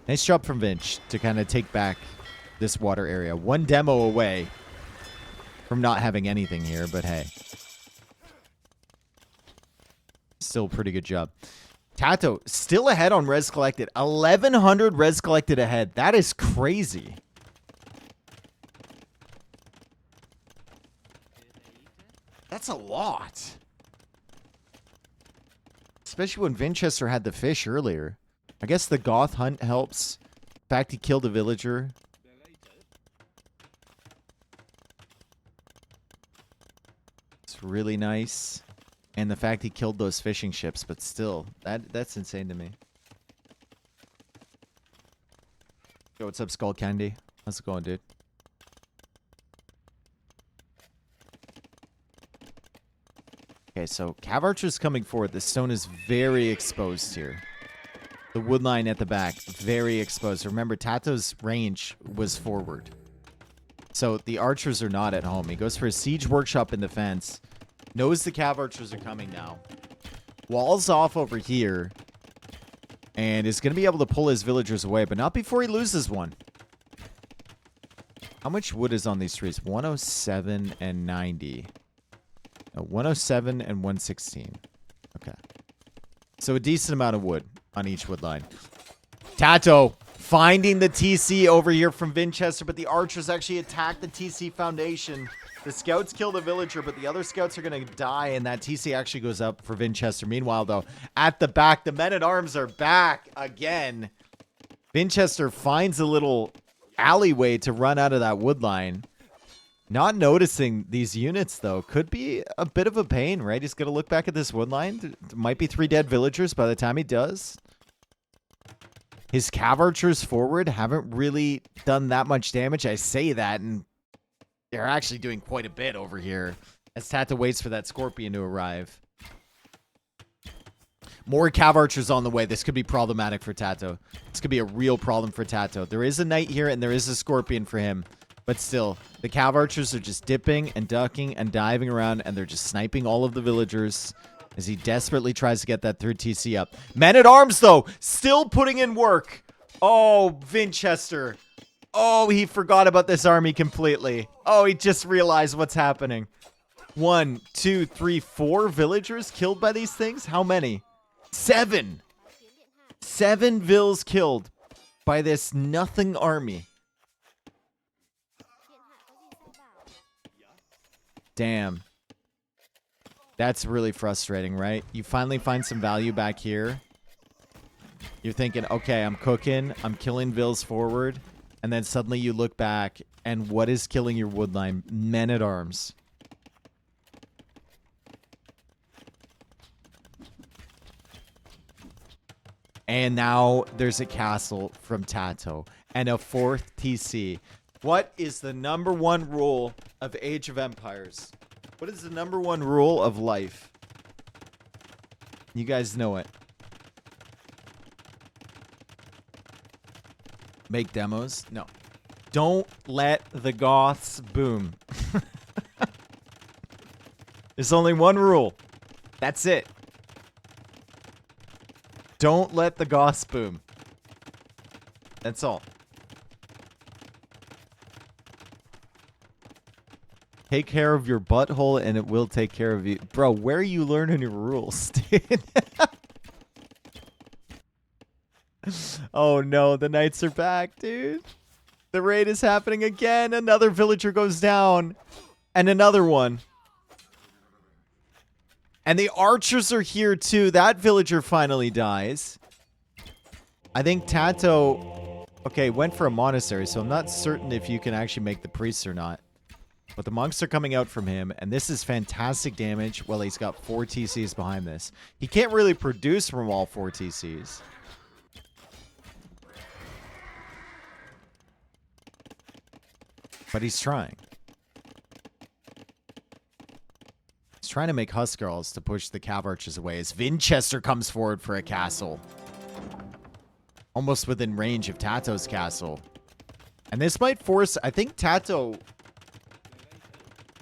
Nice job from Vinch to kind of take back this water area. 1 demo away from not having anything here, but hey. Still a pretty good job. TaToH still ahead on res collected. 1,100 res collected ahead. That is crazy. That's a lot. Especially when Vinchester had the fish earlier. I guess the Goth hunt helps. In fact, he killed a villager. It's really nice. And the fact he killed those fishing ships, but still, that's insane to me. Yo, what's up, Skull Candy? How's it going, dude? Okay, so Cav Archer's coming forward. The stone is very exposed here. The wood line at the back, very exposed. Remember, TaToH's range was forward. So the archers are not at home. He goes for a siege workshop in the fence. Knows the Cav Archers are coming now. Walls off over here. And is going to be able to pull his villagers away, but not before he loses one. How much wood is on these trees? 107 and 90. No, 107 and 116. Okay. So a decent amount of wood on each wood line. TaToH finding the TC over here from Vinchester, but the archers actually attack the TC foundation. The scouts kill the villager, but the other scouts are going to die, and that TC actually goes up for Vinchester. Meanwhile, though, at the back, the men-at-arms are back again. Vinchester finds a little alleyway to run out of that wood line. Not noticing these units, though, could be a bit of a pain, right? He's going to look back at this wood line. There might be 3 dead villagers by the time he does. His Cav Archers forward haven't really done that much damage. I say that, and they're actually doing quite a bit over here as TaToH waits for that Scorpion to arrive. More Cav Archers on the way. This could be problematic for TaToH. This could be a real problem for TaToH. There is a Knight here, and there is a Scorpion for him. But still, the Cav Archers are just dipping and ducking and diving around, and they're just sniping all of the villagers as he desperately tries to get that 3rd TC up. Men-at-Arms, though, still putting in work. Oh, Vinchester. Oh, he forgot about this army completely. Oh, he just realized what's happening. 1, 2, 3, 4 villagers killed by these things? How many? 7. 7 vills killed by this nothing army. Damn. That's really frustrating, right? You finally find some value back here. You're thinking, okay, I'm cooking. I'm killing vills forward. And then suddenly you look back, and what is killing your woodline? Men-at-arms. And now there's a castle from TaToH and a 4th TC. What is the #1 rule of Age of Empires? What is the #1 rule of life? You guys know it. Make demos? No. Don't let the Goths boom. There's only one rule. That's it. Don't let the Goths boom. That's all. Take care of your butthole and it will take care of you. Bro, where are you learning your rules, dude? Oh no, the knights are back, dude. The raid is happening again. Another villager goes down. And another one. And the archers are here too. That villager finally dies. I think TaToH... Okay, went for a monastery, so I'm not certain if you can actually make the priests or not. But the monks are coming out from him, and this is fantastic damage. Well, he's got 4 TCs behind this. He can't really produce from all 4 TCs. But he's trying. He's trying to make Huskarls to push the Cav Archers away as Vinchester comes forward for a castle. Almost within range of TaToH's castle. And this might force... I think TaToH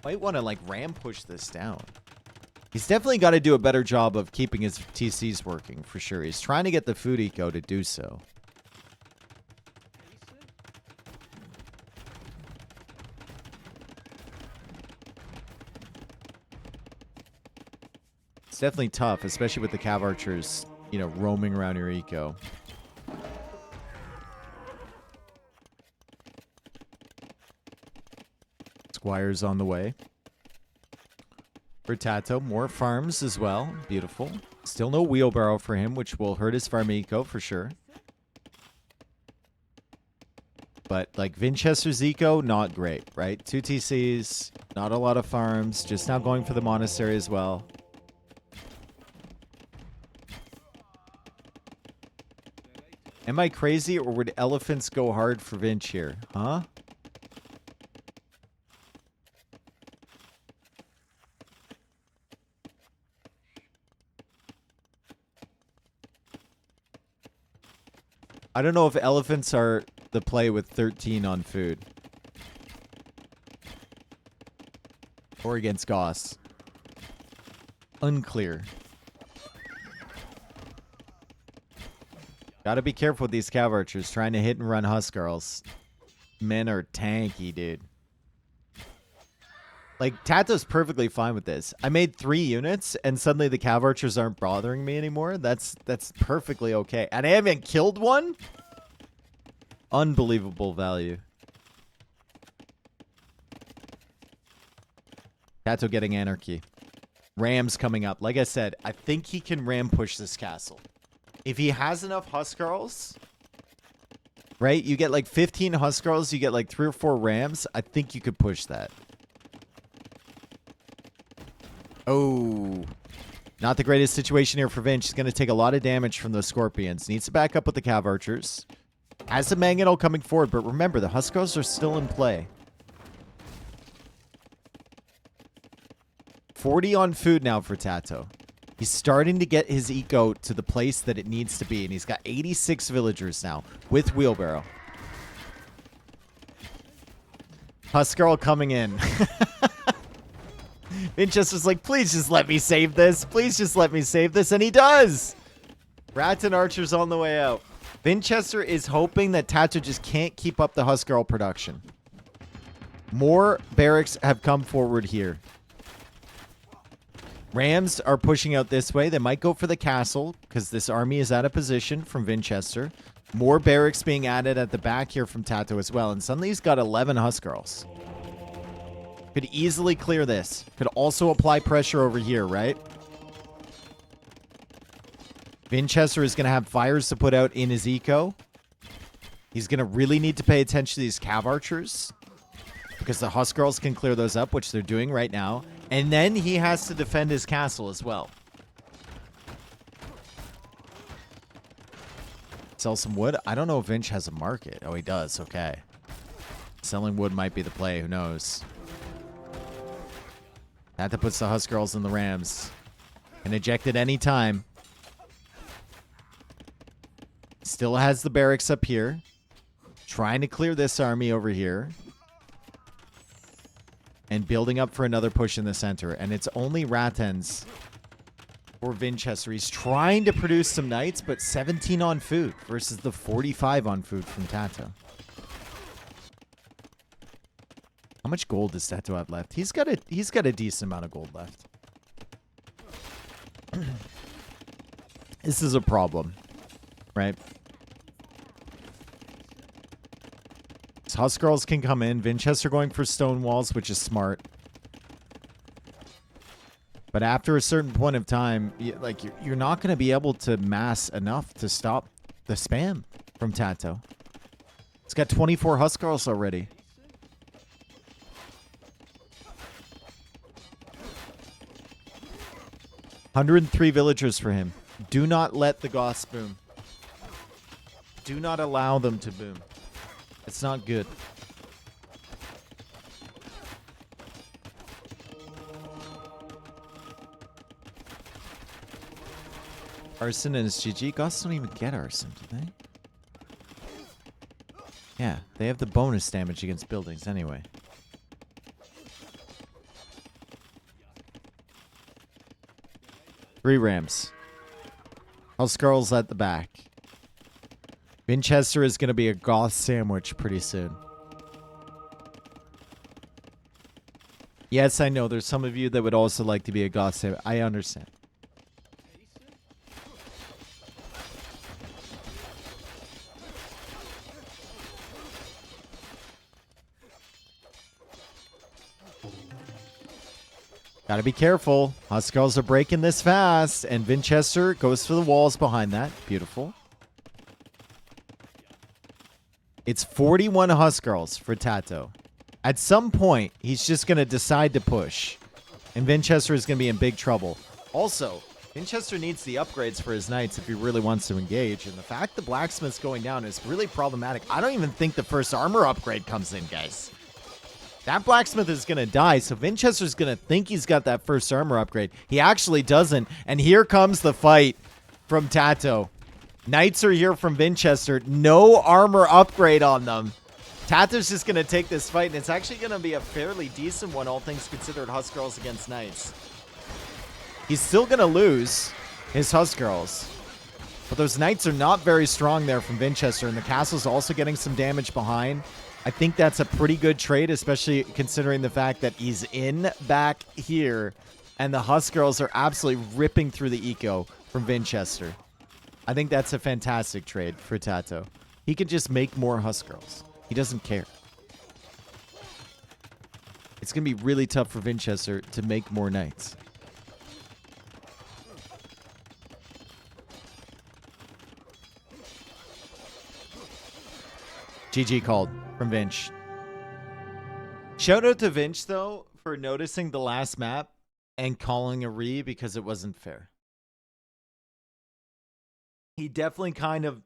might want to, like, ram push this down. He's definitely got to do a better job of keeping his TCs working, for sure. He's trying to get the food eco to do so. It's definitely tough, especially with the Cav Archers, you know, roaming around your eco. Squire's on the way. For TaToH, more farms as well. Beautiful. Still no wheelbarrow for him, which will hurt his farm eco for sure. But, like, Vinchester's eco, not great, right? 2 TCs, not a lot of farms, just now going for the monastery as well. Am I crazy, or would elephants go hard for Vinch here? Huh? I don't know if elephants are the play with 13 on food. Or against Goths. Unclear. Gotta be careful with these cav archers trying to hit and run Huskarls. Men are tanky, dude. Like, TaToH's perfectly fine with this. I made 3 units, and suddenly the cav archers aren't bothering me anymore. That's perfectly okay. And I haven't killed one? Unbelievable value. TaToH getting anarchy. Rams coming up. Like I said, I think he can ram push this castle. If he has enough Huskarls, right? You get like 15 Huskarls, you get like 3 or 4 Rams. I think you could push that. Oh, not the greatest situation here for Vinch. He's going to take a lot of damage from those Scorpions. Needs to back up with the Cav Archers. Has the Mangonel coming forward, but remember, the Huskarls are still in play. 40 on food now for TaToH. He's starting to get his eco to the place that it needs to be, and he's got 86 villagers now with Wheelbarrow. Huskarl coming in. Vinchester's like, please just let me save this. Please just let me save this. And he does. Rats and archers on the way out. Vinchester is hoping that TaToH just can't keep up the Huskarl production. More barracks have come forward here. Rams are pushing out this way. They might go for the castle because this army is out of position from Vinchester. More barracks being added at the back here from TaToH as well. And suddenly he's got 11 Huskarls. Could easily clear this. Could also apply pressure over here, right? Vinchester is going to have fires to put out in his eco. He's going to really need to pay attention to these cav archers because the Huskarls can clear those up, which they're doing right now. And then he has to defend his castle as well. Sell some wood. I don't know if Vinch has a market. Oh, he does. Okay. Selling wood might be the play. Who knows? That puts the Huskarls in the Rams. Can eject at any time. Still has the barracks up here. Trying to clear this army over here. And building up for another push in the center. And it's only Ratens for Vinchester. He's trying to produce some knights, but 17 on food versus the 45 on food from TaToH. How much gold does TaToH have left? He's got a decent amount of gold left. This is a problem, right? These Huskarls can come in. Vinchester going for stone walls, which is smart. But after a certain point of time, you're not going to be able to mass enough to stop the spam from TaToH. It's got 24 Huskarls already. $103 villagers for him. Do not let the Goths boom. Do not allow them to boom. It's not good. Arson and GG. Goths don't even get arson, do they? Yeah, they have the bonus damage against buildings anyway. Three Rams. Huskarls at the back. Vinchester is going to be a Goth sandwich pretty soon. Yes, I know. There's some of you that would also like to be a Goth sandwich. I understand. Gotta be careful. Huskarls are breaking this fast. And Vinchester goes for the walls behind that. Beautiful. It's 41 Huskarls for TaToH. At some point, he's just going to decide to push. And Vinchester is going to be in big trouble. Also, Vinchester needs the upgrades for his knights if he really wants to engage, and the fact the blacksmith's going down is really problematic. I don't even think the first armor upgrade comes in, guys. That blacksmith is going to die, so Vinchester's going to think he's got that first armor upgrade. He actually doesn't, and here comes the fight from TaToH. Knights are here from Vinchester. No armor upgrade on them. TaToH's just going to take this fight, and it's actually going to be a fairly decent one, all things considered, Huskarls against Knights. He's still going to lose his Huskarls. But those Knights are not very strong there from Vinchester, and the castle's also getting some damage behind. I think that's a pretty good trade, especially considering the fact that he's in back here, and the Huskarls are absolutely ripping through the eco from Vinchester. I think that's a fantastic trade for TaToH. He can just make more Huskarls. He doesn't care. It's going to be really tough for Vinchester to make more Knights. GG called from Vinch. Shout out to Vinch, though, for noticing the last map and calling a re because it wasn't fair. He definitely kind of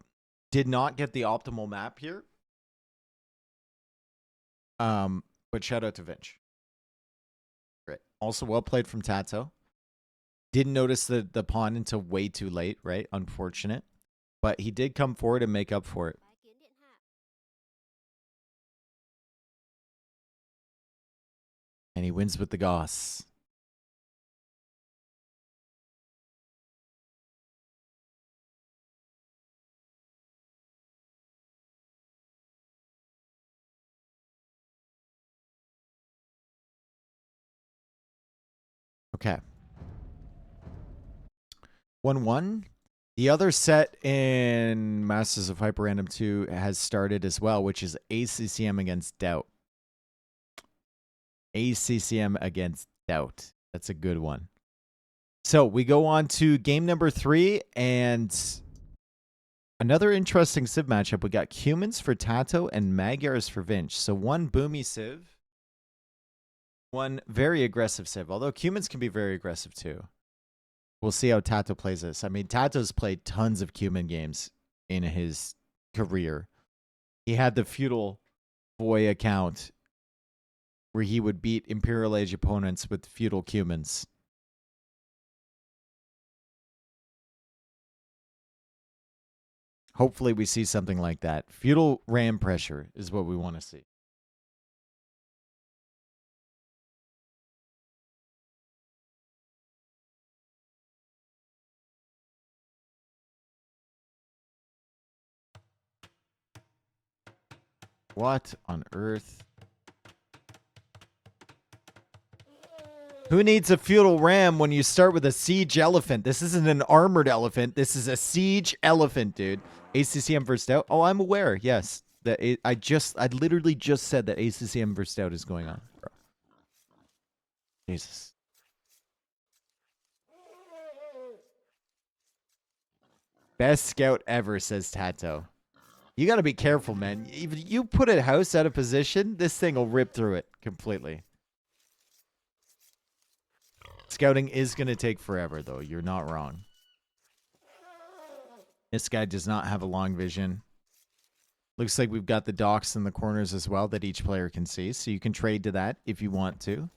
did not get the optimal map here. But shout out to Vinch. Great. Also well played from TaToH. Didn't notice the pawn until way too late, right? Unfortunate. But he did come forward and make up for it. And he wins with the Goths. Okay. 1-1. The other set in Masters of HyperRandom 2 has started as well, which is ACCM against Doubt. ACCM against Doubt. That's a good one. So we go on to game number 3, and another interesting Civ matchup. We got Cumans for TaToH and Magyars for Vinch. So one boomy Civ, one very aggressive Civ, although Cumans can be very aggressive too. We'll see how TaToH plays this. I mean, TaToH's played tons of Cuman games in his career. He had the Feudal boy account where he would beat Imperial Age opponents with Feudal Cumans. Hopefully we see something like that. Feudal ram pressure is what we want to see. What on earth? Who needs a feudal ram when you start with a siege elephant? This isn't an armored elephant. This is a siege elephant, dude. ACCM versus Stout. Oh, I'm aware. Yes, that I literally just said that ACCM versus Stout is going on. Bro. Jesus. Best scout ever, says TaToH. You got to be careful, man. If you put a house out of position, this thing will rip through it completely. Scouting is going to take forever, though. You're not wrong. This guy does not have a long vision. Looks like we've got the docks in the corners as well that each player can see, so you can trade to that if you want to.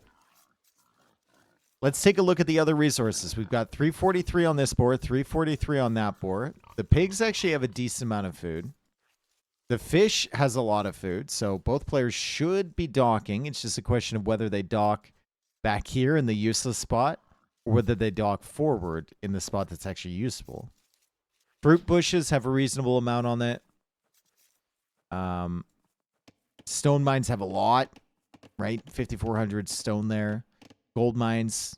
Let's take a look at the other resources. We've got 343 on this board, 343 on that board. The pigs actually have a decent amount of food. The fish has a lot of food, so both players should be docking. It's just a question of whether they dock back here in the useless spot or whether they dock forward in the spot that's actually useful. Fruit bushes have a reasonable amount on it. Stone mines have a lot, right? 5,400 stone there. Gold mines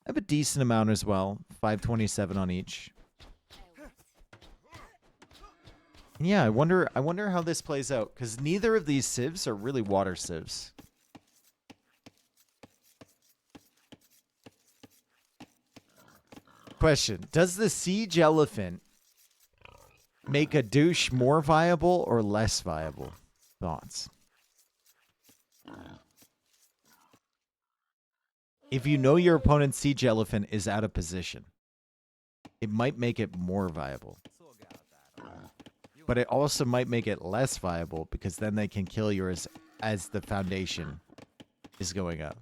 have a decent amount as well. 527 on each. Yeah, I wonder how this plays out, because neither of these civs are really water civs. Question: does the siege elephant make a douche more viable or less viable? Thoughts? If you know your opponent's siege elephant is out of position, it might make it more viable. But it also might make it less viable because then they can kill yours as the foundation is going up.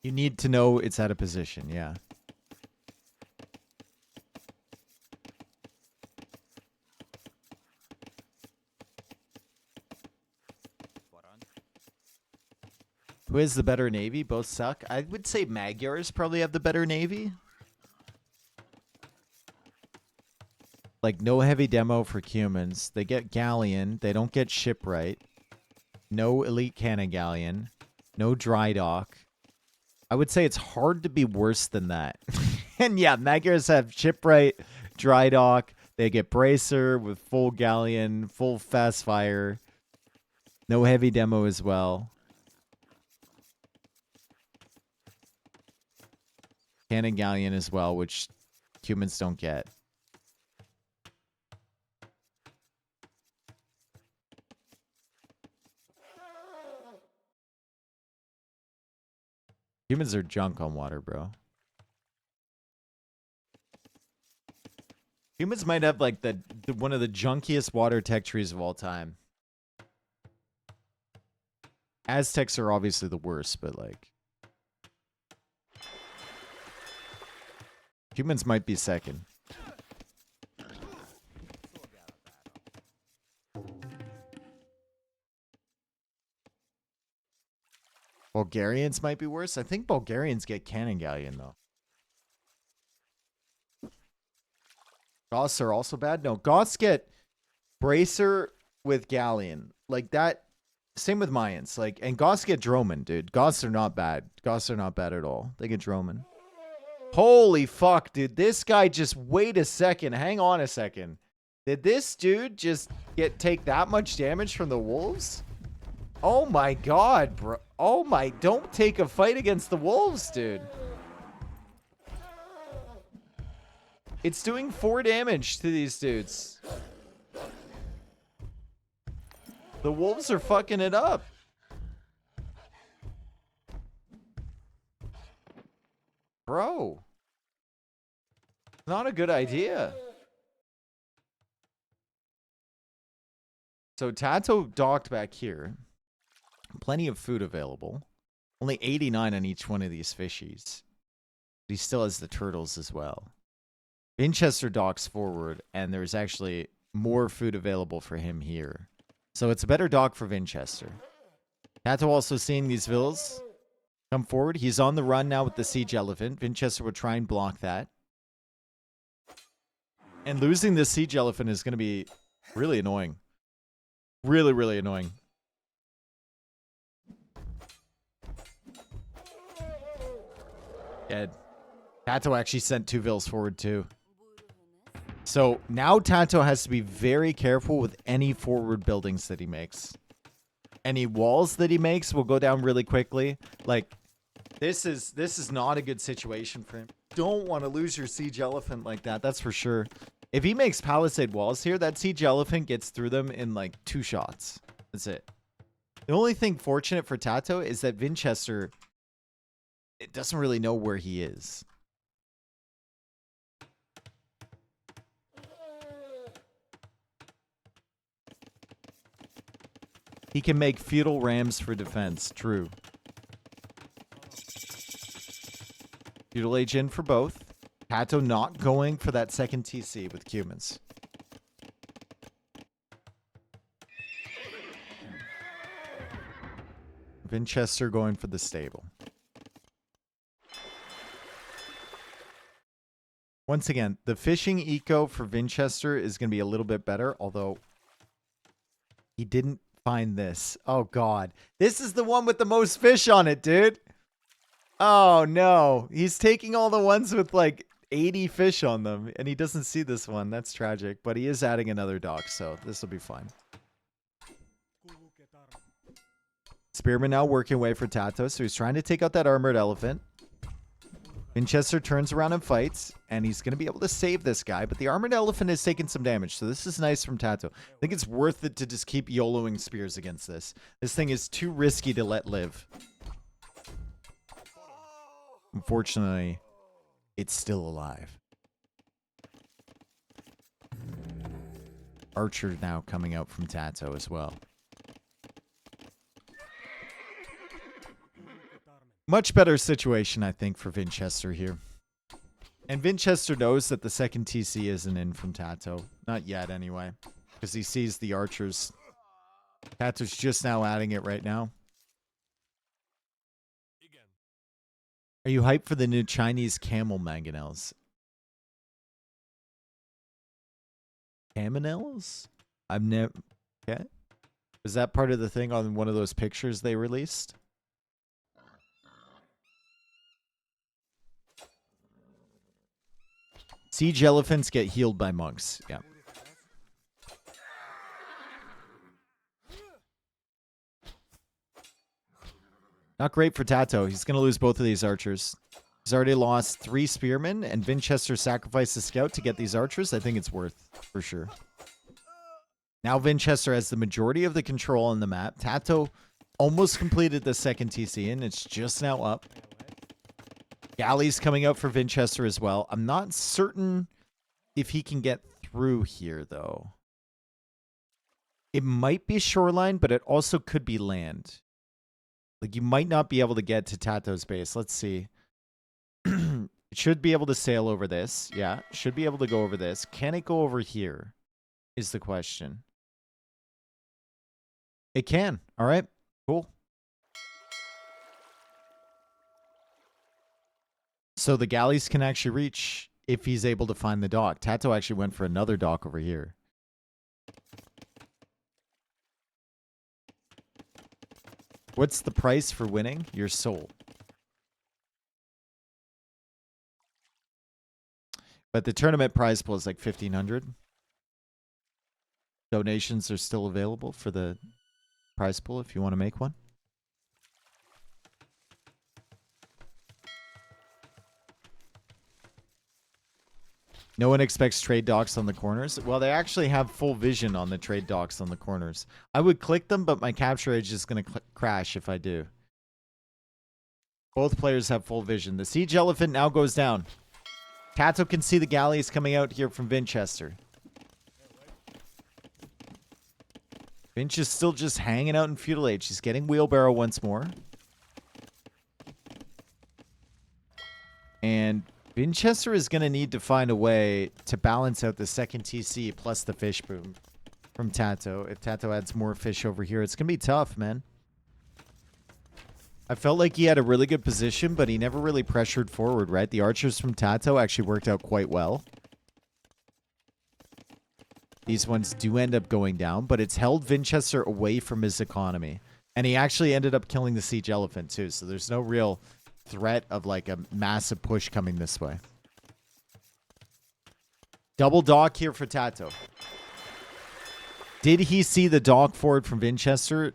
You need to know it's out of position, yeah. Who has the better navy? Both suck. I would say Magyars probably have the better navy. Like, no heavy demo for humans. They get galleon. They don't get shipwright. No elite cannon galleon. No dry dock. I would say it's hard to be worse than that. And yeah, Magyars have shipwright, dry dock. They get bracer with full galleon, full fast fire. No heavy demo as well. Cannon galleon as well, which humans don't get. Humans are junk on water, bro. Humans might have like the one of the junkiest water tech trees of all time. Aztecs are obviously the worst, but like humans might be second. Bulgarians might be worse. I think Bulgarians get cannon galleon though. Goths are also bad. No, Goths get bracer with galleon. Like that. Same with Mayans. Like, and Goths get droman, dude. Goths are not bad. Goths are not bad at all. They get droman. Holy fuck, dude. This guy just, wait a second. Hang on a second. Did this dude just take that much damage from the wolves? Oh my god, bro. Oh my, don't take a fight against the wolves, dude. It's doing 4 damage to these dudes. The wolves are fucking it up. Bro. Not a good idea. So TaToH docked back here. Plenty of food available. Only 89 on each one of these fishies. But he still has the turtles as well. Vinchester docks forward, and there's actually more food available for him here. So it's a better dock for Vinchester. TaToH also seeing these villas come forward. He's on the run now with the siege elephant. Vinchester would try and block that. And losing this siege elephant is going to be really annoying. Really, really annoying. Dead. TaToH actually sent 2 vills forward too. So now TaToH has to be very careful with any forward buildings that he makes. Any walls that he makes will go down really quickly. Like, this is not a good situation for him. Don't want to lose your siege elephant like that, that's for sure. If he makes palisade walls here, that siege elephant gets through them in like 2 shots. That's it. The only thing fortunate for TaToH is that Vinchester, it doesn't really know where he is. He can make feudal rams for defense. True. Feudal age in for both. TaToH not going for that second TC with humans. Vinchester going for the stable. Once again, the fishing eco for Vinchester is going to be a little bit better, although he didn't find this. Oh, God. This is the one with the most fish on it, dude. Oh, no. He's taking all the ones with like 80 fish on them, and he doesn't see this one. That's tragic, but he is adding another dock, so this will be fine. Spearman now working away for TaToH, so he's trying to take out that armored elephant. Vinchester turns around and fights, and he's going to be able to save this guy, but the armored elephant has taken some damage, so this is nice from TaToH. I think it's worth it to just keep YOLOing spears against this. This thing is too risky to let live. Unfortunately, it's still alive. Archer now coming out from TaToH as well. Much better situation, I think, for Vinchester here. And Vinchester knows that the second TC isn't in from TaToH. Not yet, anyway. Because he sees the archers. TaToH's just now adding it right now. Are you hyped for the new Chinese camel mangonels? Caminels? I've never... Okay. Was that part of the thing on one of those pictures they released? Siege elephants get healed by monks. Yeah. Not great for TaToH. He's going to lose both of these archers. He's already lost 3 spearmen, and Vinchester sacrificed a scout to get these archers. I think it's worth, for sure. Now Vinchester has the majority of the control on the map. TaToH almost completed the second TC, and it's just now up. Galleys coming out for Vinchester as well. I'm not certain if he can get through here, though. It might be shoreline, but it also could be land. Like, you might not be able to get to TaToH's base. Let's see. It should be able to sail over this. Yeah, should be able to go over this. Can it go over here is the question. It can. All right, cool. So the galleys can actually reach if he's able to find the dock. TaToH actually went for another dock over here. What's the price for winning? Your soul. But the tournament prize pool is like 1,500. Donations are still available for the prize pool if you want to make one. No one expects trade docks on the corners. Well, they actually have full vision on the trade docks on the corners. I would click them, but my capture edge is going to crash if I do. Both players have full vision. The siege elephant now goes down. TaToH can see the galleys coming out here from Vinchester. Vinch is still just hanging out in Feudal Age. He's getting wheelbarrow once more. And Vinchester is going to need to find a way to balance out the second TC plus the fish boom from TaToH. If TaToH adds more fish over here, it's going to be tough, man. I felt like he had a really good position, but he never really pressured forward, right? The archers from TaToH actually worked out quite well. These ones do end up going down, but it's held Vinchester away from his economy. And he actually ended up killing the siege elephant, too. So there's no real threat of like a massive push coming this way. Double dock here for TaToH. Did he see the dock forward from Vinchester?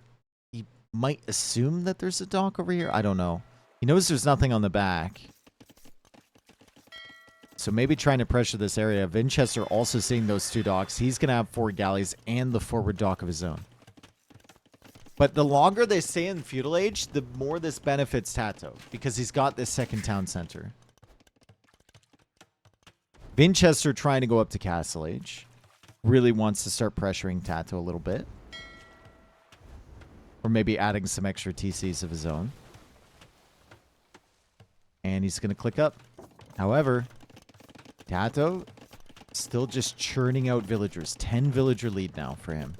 He might assume that there's a dock over here. I don't know. He knows there's nothing on the back. So maybe trying to pressure this area. Vinchester also seeing those 2 docks. He's going to have 4 galleys and the forward dock of his own. But the longer they stay in Feudal Age, the more this benefits TaToH. Because he's got this second town center. Vinchester trying to go up to Castle Age. Really wants to start pressuring TaToH a little bit. Or maybe adding some extra TCs of his own. And he's going to click up. However, TaToH still just churning out villagers. 10 villager lead now for him.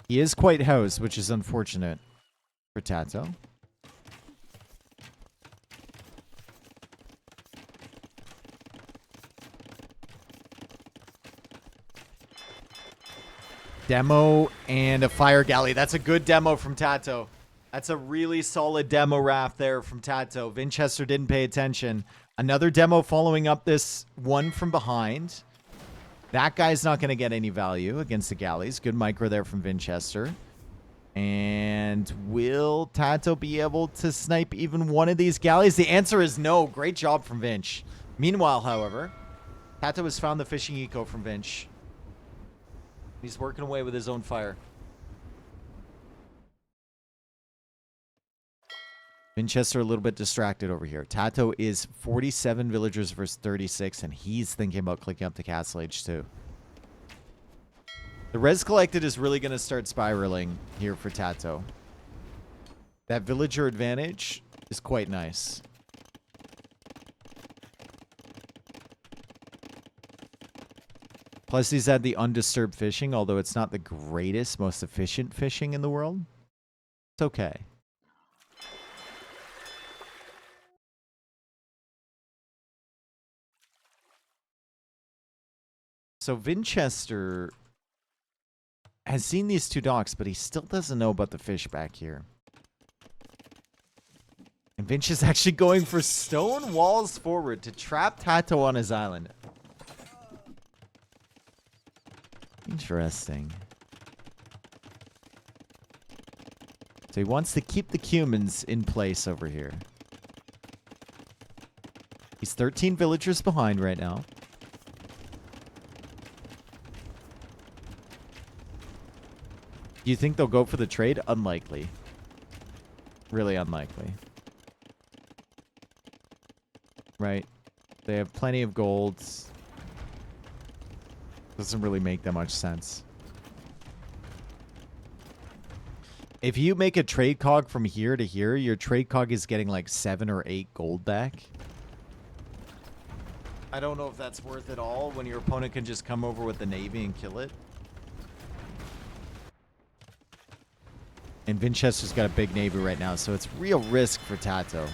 He is quite housed, which is unfortunate for TaToH. Demo and a fire galley. That's a good demo from TaToH. That's a really solid demo raft there from TaToH. Vinchester didn't pay attention. Another demo following up this one from behind. That guy's not going to get any value against the galleys. Good micro there from Vinchester. And will TaToH be able to snipe even one of these galleys? The answer is no. Great job from Vinch. Meanwhile, however, TaToH has found the fishing eco from Vinch. He's working away with his own fire. Vinchester a little bit distracted over here. TaToH is 47 villagers versus 36, and he's thinking about clicking up to Castle Age 2. The res collected is really going to start spiraling here for TaToH. That villager advantage is quite nice. Plus, he's had the undisturbed fishing, although it's not the greatest, most efficient fishing in the world. It's okay. So Vinchester has seen these two docks, but he still doesn't know about the fish back here. And Vinch is actually going for stone walls forward to trap TaToH on his island. Interesting. So he wants to keep the humans in place over here. He's 13 villagers behind right now. Do you think they'll go for the trade? Unlikely. Really unlikely. Right? They have plenty of golds. Doesn't really make that much sense. If you make a trade cog from here to here, your trade cog is getting like 7 or 8 gold back. I don't know if that's worth it all when your opponent can just come over with the navy and kill it. And Vinchester's got a big navy right now, so it's real risk for TaToH.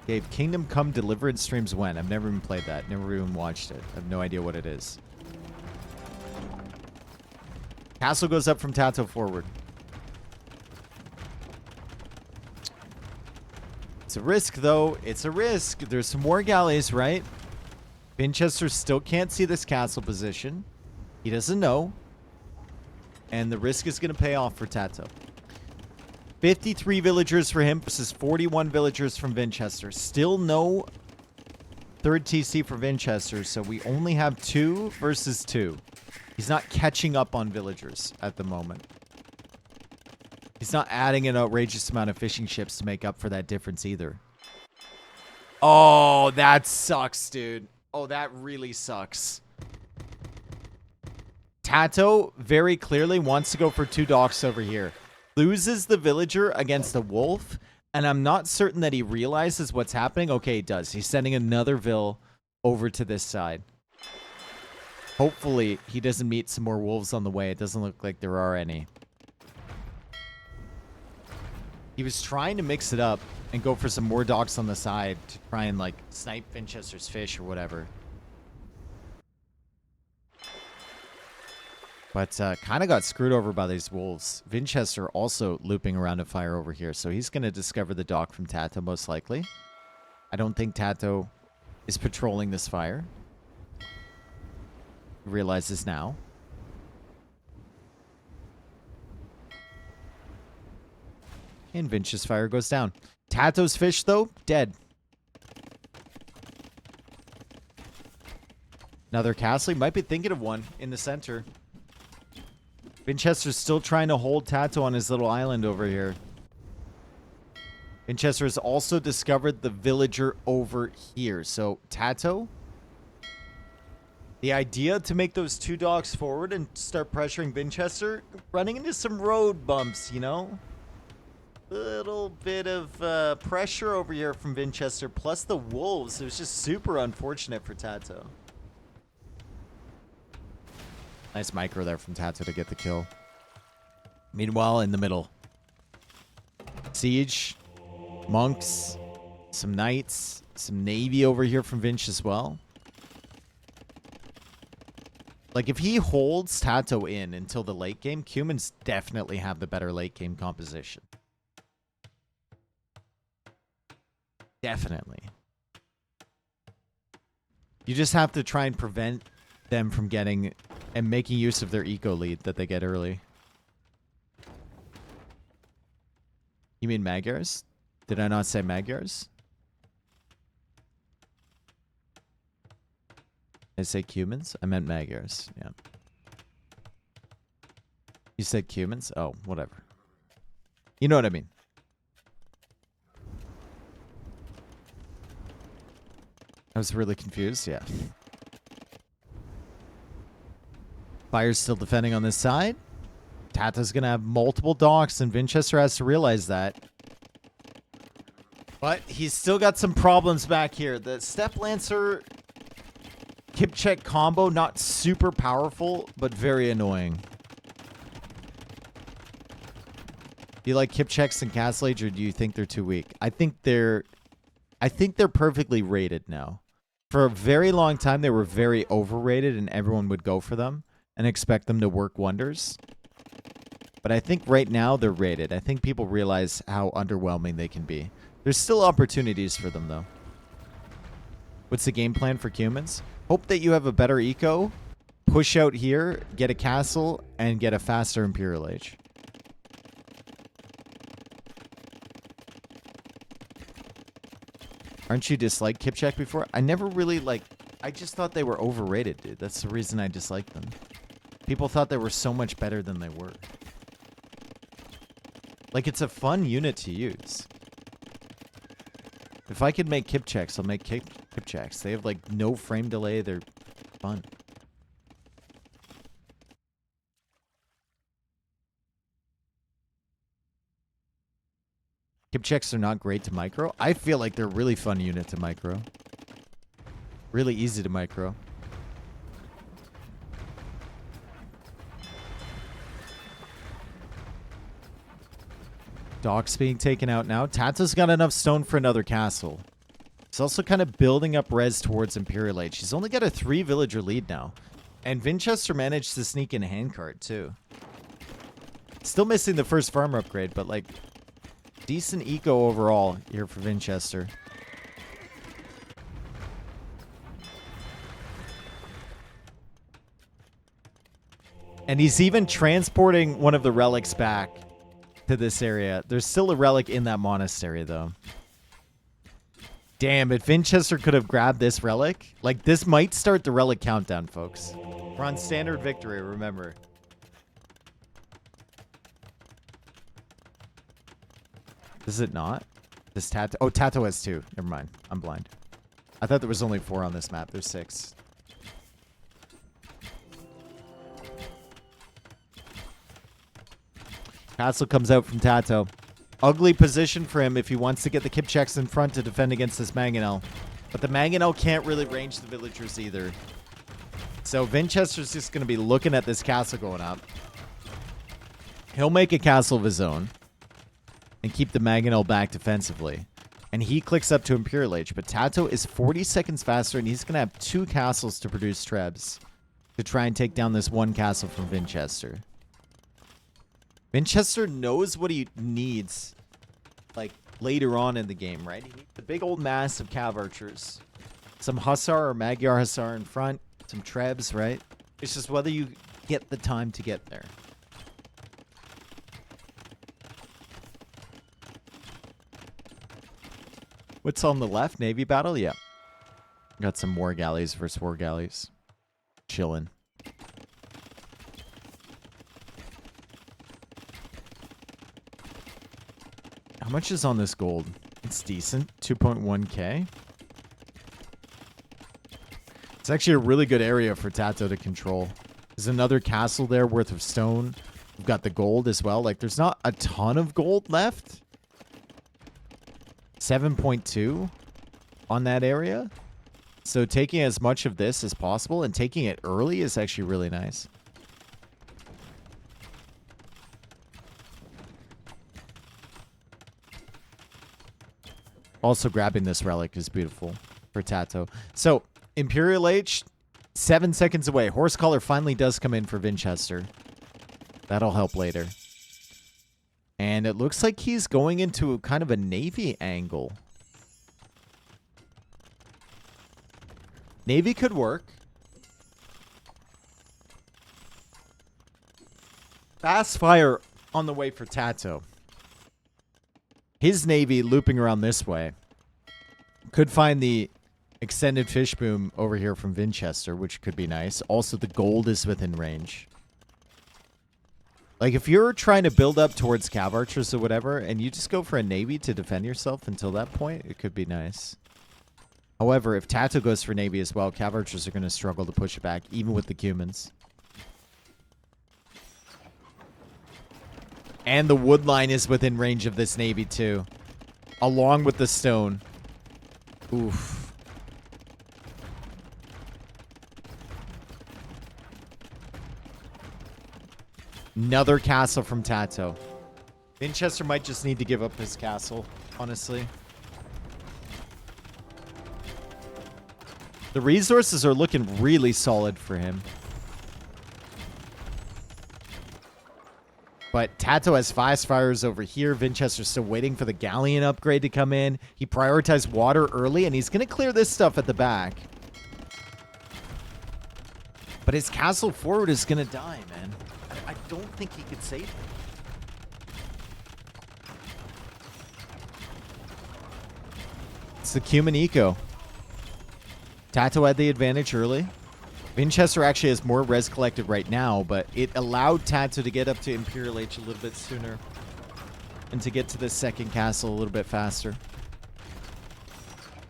Gave Kingdom Come Deliverance streams when? I've never even played that. Never even watched it. I have no idea what it is. Castle goes up from TaToH forward. It's a risk, though. It's a risk. There's some more galleys, right? Vinchester still can't see this castle position. He doesn't know. And the risk is going to pay off for TaToH. 53 villagers for him versus 41 villagers from Vinchester. Still no third TC for Vinchester, so we only have 2 versus 2. He's not catching up on villagers at the moment. He's not adding an outrageous amount of fishing ships to make up for that difference either. Oh, that sucks, dude. Oh, that really sucks. TaToH very clearly wants to go for 2 docks over here. Loses the villager against the wolf, and I'm not certain that he realizes what's happening. Okay, he does. He's sending another vill over to this side. Hopefully, he doesn't meet some more wolves on the way. It doesn't look like there are any. He was trying to mix it up and go for some more docks on the side to try and, like, snipe Vinchester's fish or whatever. But kind of got screwed over by these wolves. Vinchester also looping around a fire over here, so he's going to discover the dock from TaToH most likely. I don't think TaToH is patrolling this fire. He realizes now. And Vinch's fire goes down. TaToH's fish, though, dead. Another castle. He might be thinking of one in the center. Vinchester's still trying to hold TaToH on his little island over here. Vinchester has also discovered the villager over here. So, TaToH, the idea to make those 2 docks forward and start pressuring Vinchester, running into some road bumps, you know? Little bit of pressure over here from Vinchester, plus the wolves. It was just super unfortunate for TaToH. Nice micro there from TaToH to get the kill. Meanwhile, in the middle, siege, monks, some knights, some navy over here from Vinch as well. Like, if he holds TaToH in until the late game, humans definitely have the better late game composition. Definitely. You just have to try and prevent them from getting and making use of their eco lead that they get early. You mean Magyars? Did I not say Magyars? Did I say humans? I meant Magyars, yeah. You said Cumans? Oh, whatever. You know what I mean. I was really confused, yeah. Fire's still defending on this side. TaToH's going to have multiple docks, and Vinchester has to realize that. But he's still got some problems back here. The Step Lancer Kip check combo, not super powerful, but very annoying. Do you like Kip checks and Castle Age, or do you think they're too weak? I think they're perfectly rated now. For a very long time, they were very overrated, and everyone would go for them and expect them to work wonders. But I think right now they're rated. I think people realize how underwhelming they can be. There's still opportunities for them, though. What's the game plan for Cumans? Hope that you have a better eco, push out here, get a castle, and get a faster Imperial Age. Aren't you disliked Kipchak before? I never really, I just thought they were overrated, dude. That's the reason I disliked them. People thought they were so much better than they were. Like, it's a fun unit to use. If I could make Kipchaks, I'll make Kipchaks. They have, like, no frame delay. They're fun. Kipchaks are not great to micro. I feel like they're a really fun unit to micro. Really easy to micro. Docks being taken out now. TaToH's got enough stone for another castle. He's also kind of building up res towards Imperial Age. He's only got a 3 villager lead now. And Vinchester managed to sneak in a handcart too. Still missing the first farmer upgrade, but like decent eco overall here for Vinchester. And he's even transporting one of the relics back to this area. There's still a relic in that monastery, though. Damn, if Vinchester could have grabbed this relic, like, this might start the relic countdown, folks. We're on standard victory, remember. Is it not? This TaToH... Oh, TaToH has 2. Never mind. I'm blind. I thought there was only 4 on this map. There's 6. Castle comes out from TaToH. Ugly position for him if he wants to get the Kipchaks in front to defend against this Mangonel. But the Mangonel can't really range the villagers either. So Vinchester's just going to be looking at this castle going up. He'll make a castle of his own and keep the Mangonel back defensively. And he clicks up to Imperial Age. But TaToH is 40 seconds faster, and he's going to have 2 castles to produce trebs to try and take down this one castle from Vinchester. Vinchester knows what he needs, like, later on in the game, right? He needs the big old mass of cav archers. Some Hussar or Magyar Hussar in front. Some trebs, right? It's just whether you get the time to get there. What's on the left? Navy battle? Yeah. Got some war galleys versus war galleys. Chillin'. How much is on this gold? It's decent. 2.1k. It's actually a really good area for TaToH to control. There's another castle there worth of stone. We've got the gold as well. Like, there's not a ton of gold left. 7.2 on that area. So taking as much of this as possible and taking it early is actually really nice. Also grabbing this relic is beautiful for TaToH. So, Imperial Age, 7 seconds away. Horse Collar finally does come in for Vinchester. That'll help later. And it looks like he's going into kind of a Navy angle. Navy could work. Fast fire on the way for TaToH. His Navy looping around this way could find the extended fish boom over here from Vinchester, which could be nice. Also, the gold is within range. Like, if you're trying to build up towards cav archers or whatever, and you just go for a navy to defend yourself until that point, it could be nice. However, if TaToH goes for navy as well, cav archers are going to struggle to push it back, even with the Cumans. And the wood line is within range of this navy, too. Along with the stone. Oof. Another castle from TaToH. Vinchester might just need to give up his castle, honestly. The resources are looking really solid for him. But TaToH has fast fires over here. Vinchester's still waiting for the galleon upgrade to come in. He prioritized water early, and he's going to clear this stuff at the back. But his castle forward is going to die, man. I don't think he could save it. It's the Cuman eco. TaToH had the advantage early. Vinchester actually has more res collected right now, but it allowed TaToH to get up to Imperial H a little bit sooner and to get to the second castle a little bit faster.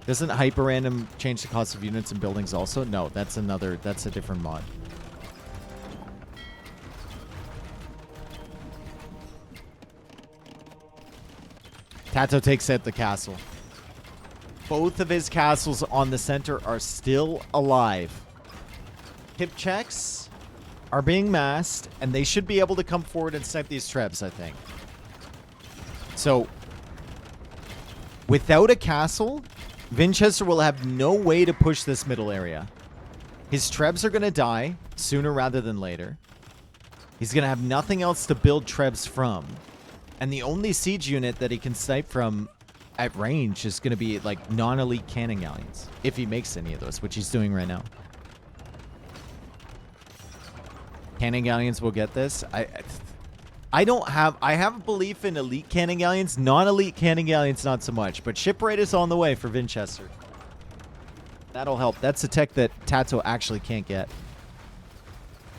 Doesn't HyperRandom change the cost of units and buildings also? No, that's a different mod. TaToH takes out the castle. Both of his castles on the center are still alive. Hip checks are being massed, and they should be able to come forward and snipe these trebs, I think. So, without a castle, Vinchester will have no way to push this middle area. His trebs are going to die sooner rather than later. He's going to have nothing else to build trebs from. And the only siege unit that he can snipe from at range is going to be, like, non-elite cannon galleons. If he makes any of those, which he's doing right now. Cannon galleons will get this. I have a belief in elite cannon galleons. Non-elite cannon galleons, not so much. But shipwright is on the way for Vinchester. That'll help. That's a tech that TaToH actually can't get.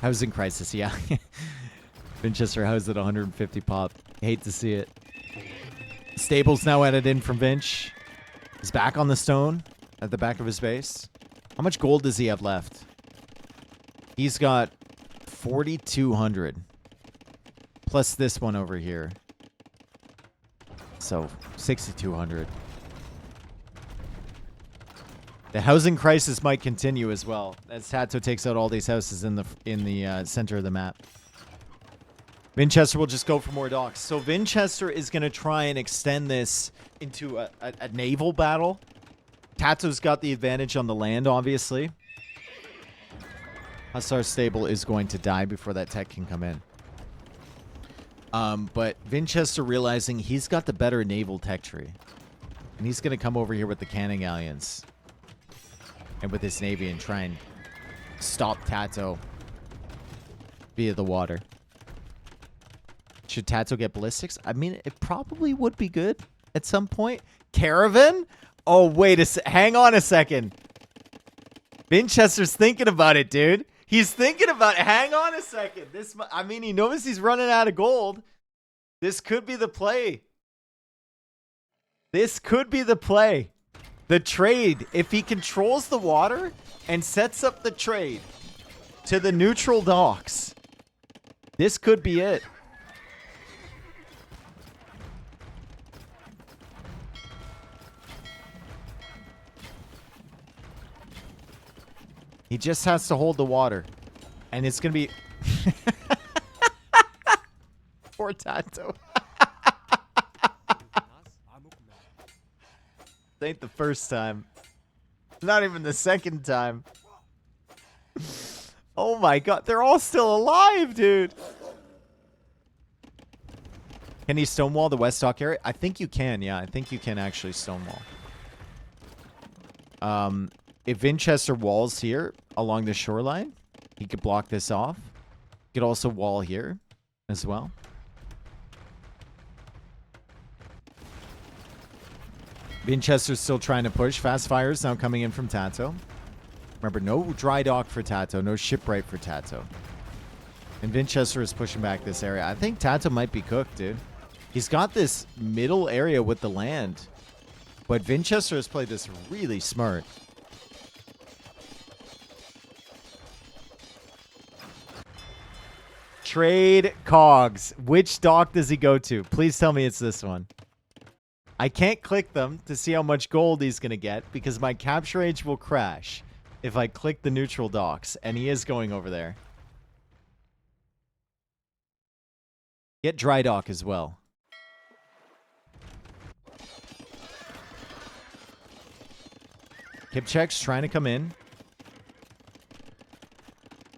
Housing crisis, yeah. Vinchester housed at 150 pop. Hate to see it. Stable's now added in from Vinch. He's back on the stone at the back of his base. How much gold does he have left? He's got 4,200. Plus this one over here. So, 6,200. The housing crisis might continue as well, as TaToH takes out all these houses in the center of the map. Vinchester will just go for more docks. So Vinchester is going to try and extend this into a naval battle. TaToH's got the advantage on the land, obviously. Hussar Stable is going to die before that tech can come in. But Vinchester realizing he's got the better naval tech tree. And he's going to come over here with the cannon galleons. And with his navy and try and stop TaToH via the water. Should TaToH get ballistics? I mean, it probably would be good at some point. Caravan? Oh, wait a sec. Hang on a second. Vinchester's thinking about it, dude. He's thinking about it. Hang on a second. I mean, he knows he's running out of gold. This could be the play. This could be the play. The trade. If he controls the water and sets up the trade to the neutral docks, this could be it. He just has to hold the water. And it's going to be... Poor TaToH. This ain't the first time. Not even the second time. Oh my god. They're all still alive, dude. Can he stonewall the West Dock area? I think you can, yeah. I think you can actually stonewall. If Vinchester walls here along the shoreline, he could block this off. He could also wall here as well. Vinchester's still trying to push. Fast fires now coming in from TaToH. Remember, no dry dock for TaToH. No shipwright for TaToH. And Vinchester is pushing back this area. I think TaToH might be cooked, dude. He's got this middle area with the land. But Vinchester has played this really smart. Trade cogs. Which dock does he go to? Please tell me it's this one. I can't click them to see how much gold he's going to get because my capture age will crash if I click the neutral docks. And he is going over there. Get dry dock as well. Kipchek's trying to come in.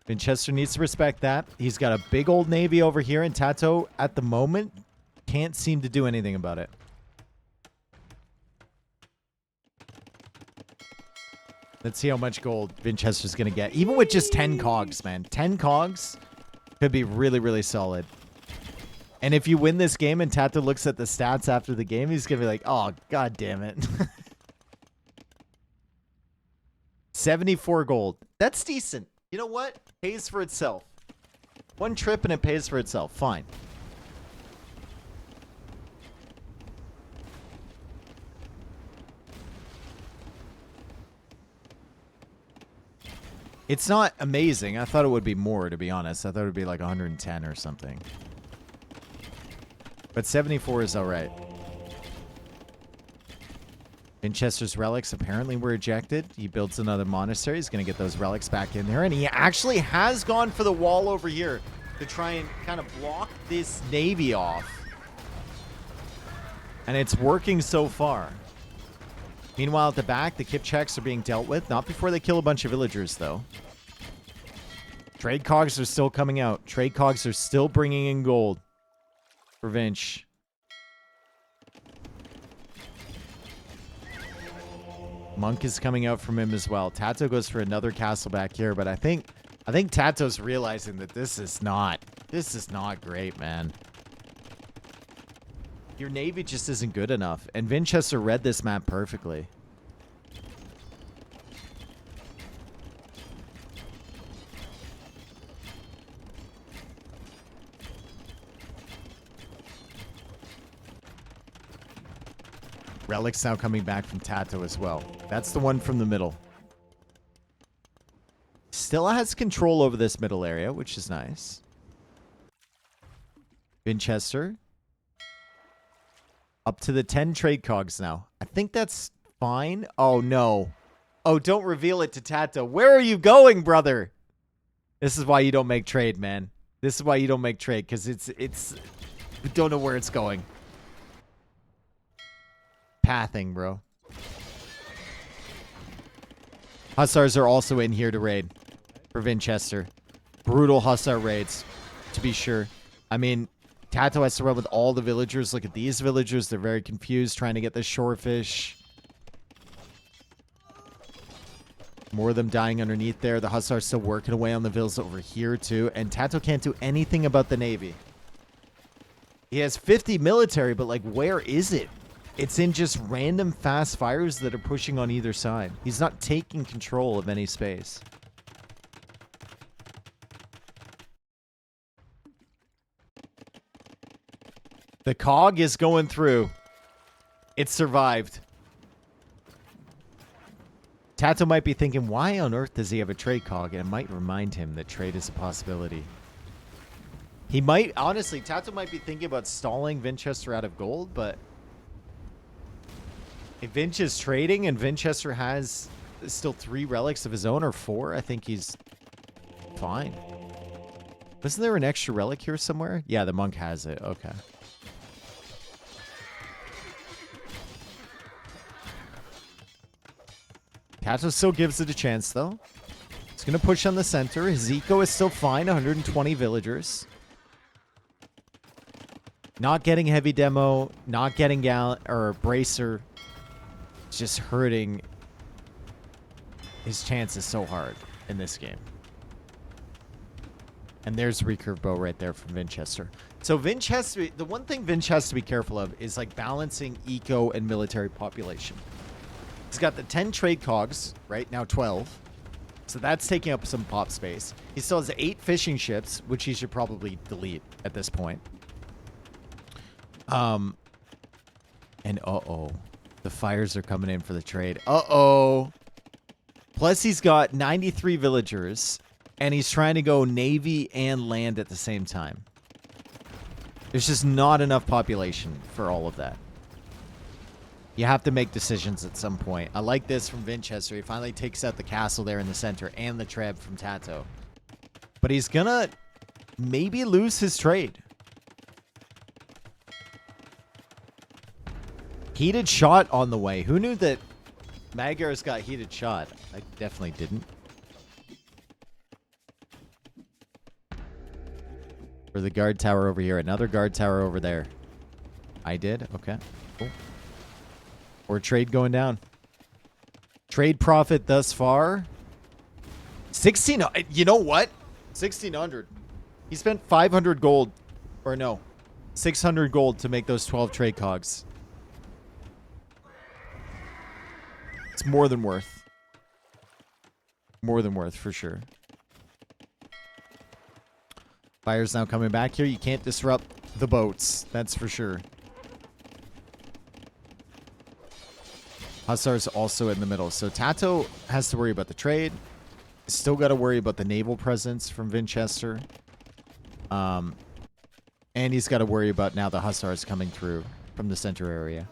Vinchester needs to respect that. He's got a big old navy over here, and TaToH, at the moment, can't seem to do anything about it. Let's see how much gold Vinchester's going to get. Even with just 10 cogs, man. 10 cogs could be really, really solid. And if you win this game and TaToH looks at the stats after the game, he's going to be like, oh, god damn it. 74 gold. That's decent. You know what? Pays for itself. One trip and it pays for itself. Fine. It's not amazing. I thought it would be more, to be honest. I thought it would be like 110 or something. But 74 is all right. Vinchester's relics apparently were ejected. He builds another monastery. He's going to get those relics back in there. And he actually has gone for the wall over here to try and kind of block this navy off. And it's working so far. Meanwhile, at the back, the Kipcheks are being dealt with. Not before they kill a bunch of villagers, though. Trade cogs are still coming out. Trade cogs are still bringing in gold for Vinch. Monk is coming out from him as well. TaToH goes for another castle back here, but I think TaToH's realizing that this is not great, man. Your navy just isn't good enough, and Vinchester read this map perfectly. Relic's now coming back from TaToH as well. That's the one from the middle. Still has control over this middle area, which is nice. Vinchester. Up to the 10 trade cogs now. I think that's fine. Oh, no. Oh, don't reveal it to TaToH. Where are you going, brother? This is why you don't make trade, man. This is why you don't make trade, because it's... We don't know where it's going. Pathing, bro. Hussars are also in here to raid for Vinchester. Brutal Hussar raids, to be sure. I mean, TaToH has to run with all the villagers. Look at these villagers. They're very confused trying to get the shorefish. More of them dying underneath there. The Hussars still working away on the villas over here, too. And TaToH can't do anything about the navy. He has 50 military, but, like, where is it? It's in just random fast fires that are pushing on either side. He's not taking control of any space. The cog is going through. It survived. TaToH might be thinking, why on earth does he have a trade cog? And it might remind him that trade is a possibility. He might, honestly, TaToH might be thinking about stalling Vinchester out of gold, but... if Vinch is trading and Vinchester has still 3 relics of his own, or 4, I think he's fine. Wasn't there an extra relic here somewhere? Yeah, the monk has it. Okay. TaToH still gives it a chance, though. He's going to push on the center. His eco is still fine, 120 villagers. Not getting heavy demo, not getting bracer. It's just hurting his chances so hard in this game. And there's recurve bow right there from Vinchester. So Vinch has to be, the one thing Vinch has to be careful of is like balancing eco and military population. He's got the 10 trade cogs, right? Now 12. So that's taking up some pop space. He still has 8 fishing ships, which he should probably delete at this point. And uh-oh. The fires are coming in for the trade. Uh-oh. Plus he's got 93 villagers, and he's trying to go navy and land at the same time. There's just not enough population for all of that. You have to make decisions at some point. I like this from Vinchester. He finally takes out the castle there in the center and the treb from TaToH. But he's gonna maybe lose his trade. Heated shot on the way. Who knew that Magyar's got heated shot? I definitely didn't. For the guard tower over here. Another guard tower over there. I did? Okay. Cool. Or trade going down. Trade profit thus far. 16. You know what? 1,600. He spent 500 gold. Or no. 600 gold to make those 12 trade cogs. It's more than worth. More than worth, for sure. Fire's now coming back here. You can't disrupt the boats. That's for sure. Hussar's also in the middle. So TaToH has to worry about the trade. Still got to worry about the naval presence from Vinchester. And he's got to worry about now the Hussars coming through from the center area.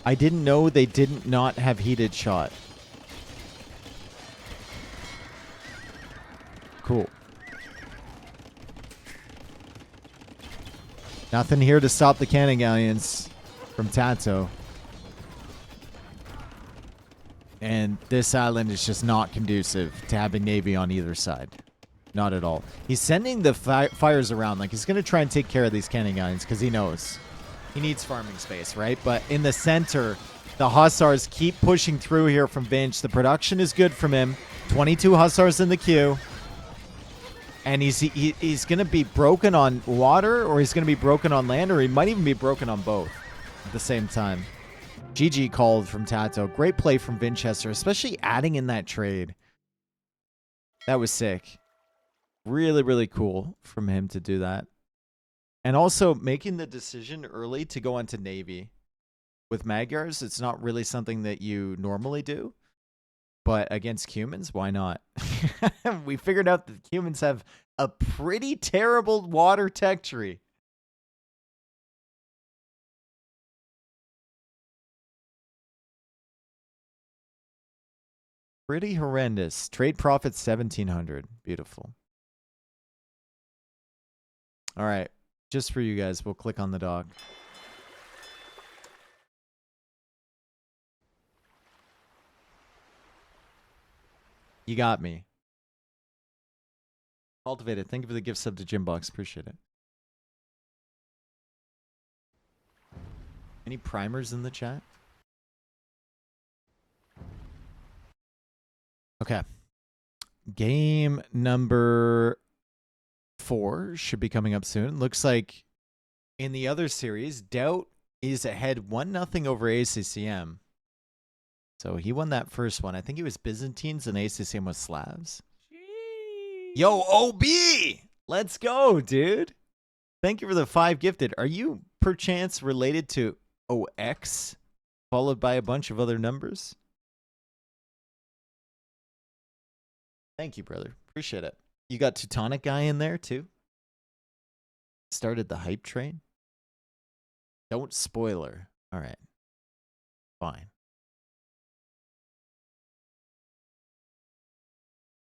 I didn't know they didn't not have heated shot. Cool. Nothing here to stop the cannon galleons from TaToH. And this island is just not conducive to having navy on either side. Not at all. He's sending the fires around. Like, he's going to try and take care of these cannon galleons because he knows. He needs farming space, right? But in the center, the Hussars keep pushing through here from Vinch. The production is good from him. 22 Hussars in the queue. And he's going to be broken on water, or he's going to be broken on land, or he might even be broken on both at the same time. GG called from TaToH. Great play from Vinchester, especially adding in that trade. That was sick. Really, really cool from him to do that. And also making the decision early to go onto Navy with Magyars. It's not really something that you normally do. But against humans, why not? We figured out that humans have a pretty terrible water tech tree. Pretty horrendous. Trade profit 1,700. Beautiful. All right. Just for you guys, we'll click on the dock. You got me. Cultivated. Thank you for the gift sub to Gymbox. Appreciate it. Any primers in the chat? Okay. Game number 4 should be coming up soon. Looks like in the other series, Doubt is ahead 1-0 over ACCM. So he won that first one. I think it was Byzantines and ACCM was Slavs. Jeez. Yo, OB! Let's go, dude. Thank you for the 5 gifted. Are you perchance related to OX followed by a bunch of other numbers? Thank you, brother. Appreciate it. You got Teutonic guy in there, too? Started the hype train? Don't spoiler. All right. Fine.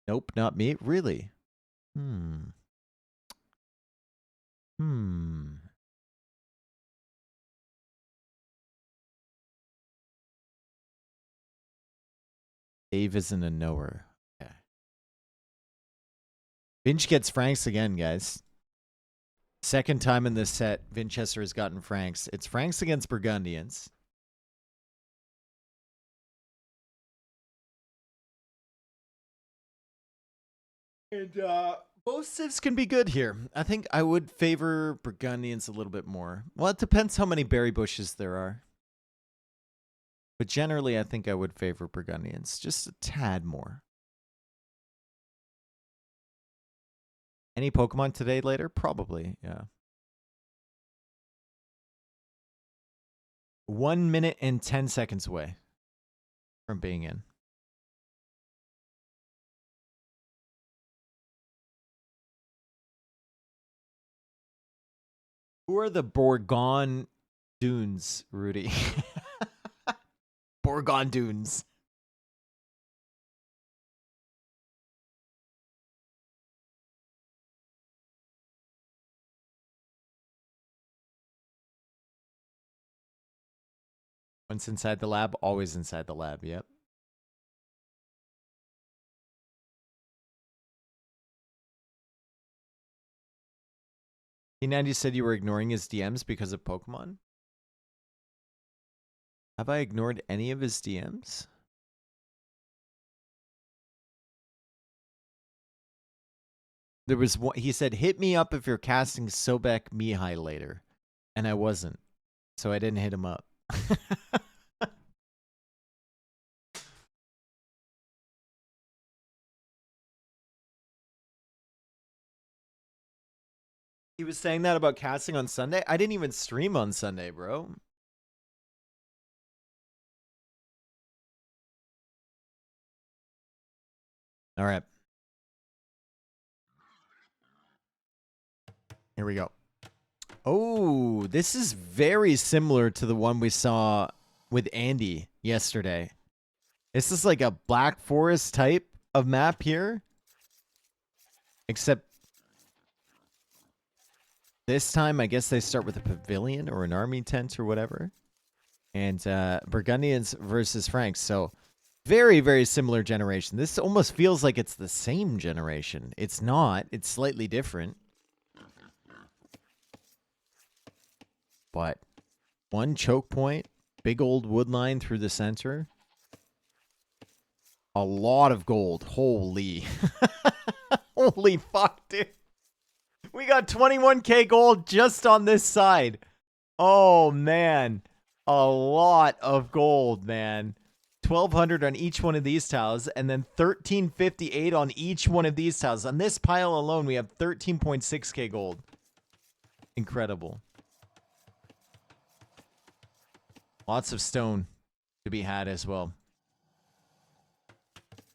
Nope, not me. Really? Dave isn't a knower. Okay. Vinch gets Franks again, guys. Second time in this set, Vinchester has gotten Franks. It's Franks against Burgundians. And Both civs can be good here. I think I would favor Burgundians a little bit more. Well, it depends how many berry bushes there are. But generally, I think I would favor Burgundians just a tad more. Any Pokemon today later? Probably, yeah. 1 minute and 10 seconds away from being in. Who are the Bourgogne Dunes, Rudy? Bourgogne Dunes. Once inside the lab, always inside the lab. Yep. P90 said you were ignoring his DMs because of Pokemon. Have I ignored any of his DMs? There was one, he said, hit me up if you're casting Sobek Mihai later. And I wasn't. So I didn't hit him up. He was saying that about casting on Sunday? I didn't even stream on Sunday, bro. All right. Here we go. Oh, this is very similar to the one we saw with Andy yesterday. This is like a Black Forest type of map here. Except this time, I guess they start with a pavilion or an army tent or whatever. And Burgundians versus Franks. So very, very similar generation. This almost feels like it's the same generation. It's not. It's slightly different. But one choke point, big old wood line through the center. A lot of gold. Holy. Holy fuck, dude. We got 21k gold just on this side. Oh, man. A lot of gold, man. 1,200 on each one of these tiles, and then 1,358 on each one of these tiles. On this pile alone, we have 13.6k gold. Incredible. Lots of stone to be had as well.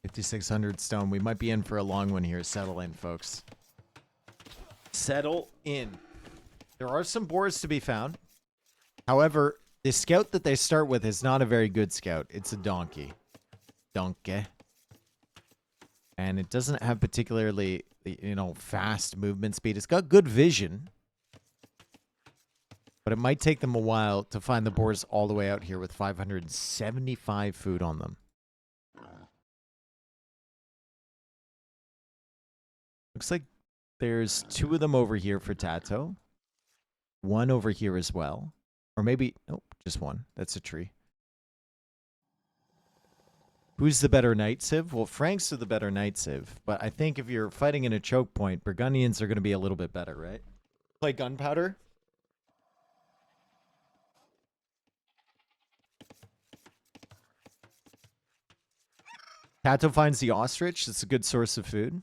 5,600 stone. We might be in for a long one here. Settle in, folks. Settle in. There are some boars to be found. However, the scout that they start with is not a very good scout. It's a donkey. Donkey. And it doesn't have particularly, fast movement speed. It's got good vision. But it might take them a while to find the boars all the way out here with 575 food on them. Looks like there's 2 of them over here for TaToH. 1 over here as well. Or maybe, nope, just 1. That's a tree. Who's the better Night Civ? Well, Franks are the better Night Civ. But I think if you're fighting in a choke point, Burgundians are going to be a little bit better, right? Play Gunpowder? TaToH finds the ostrich. It's a good source of food.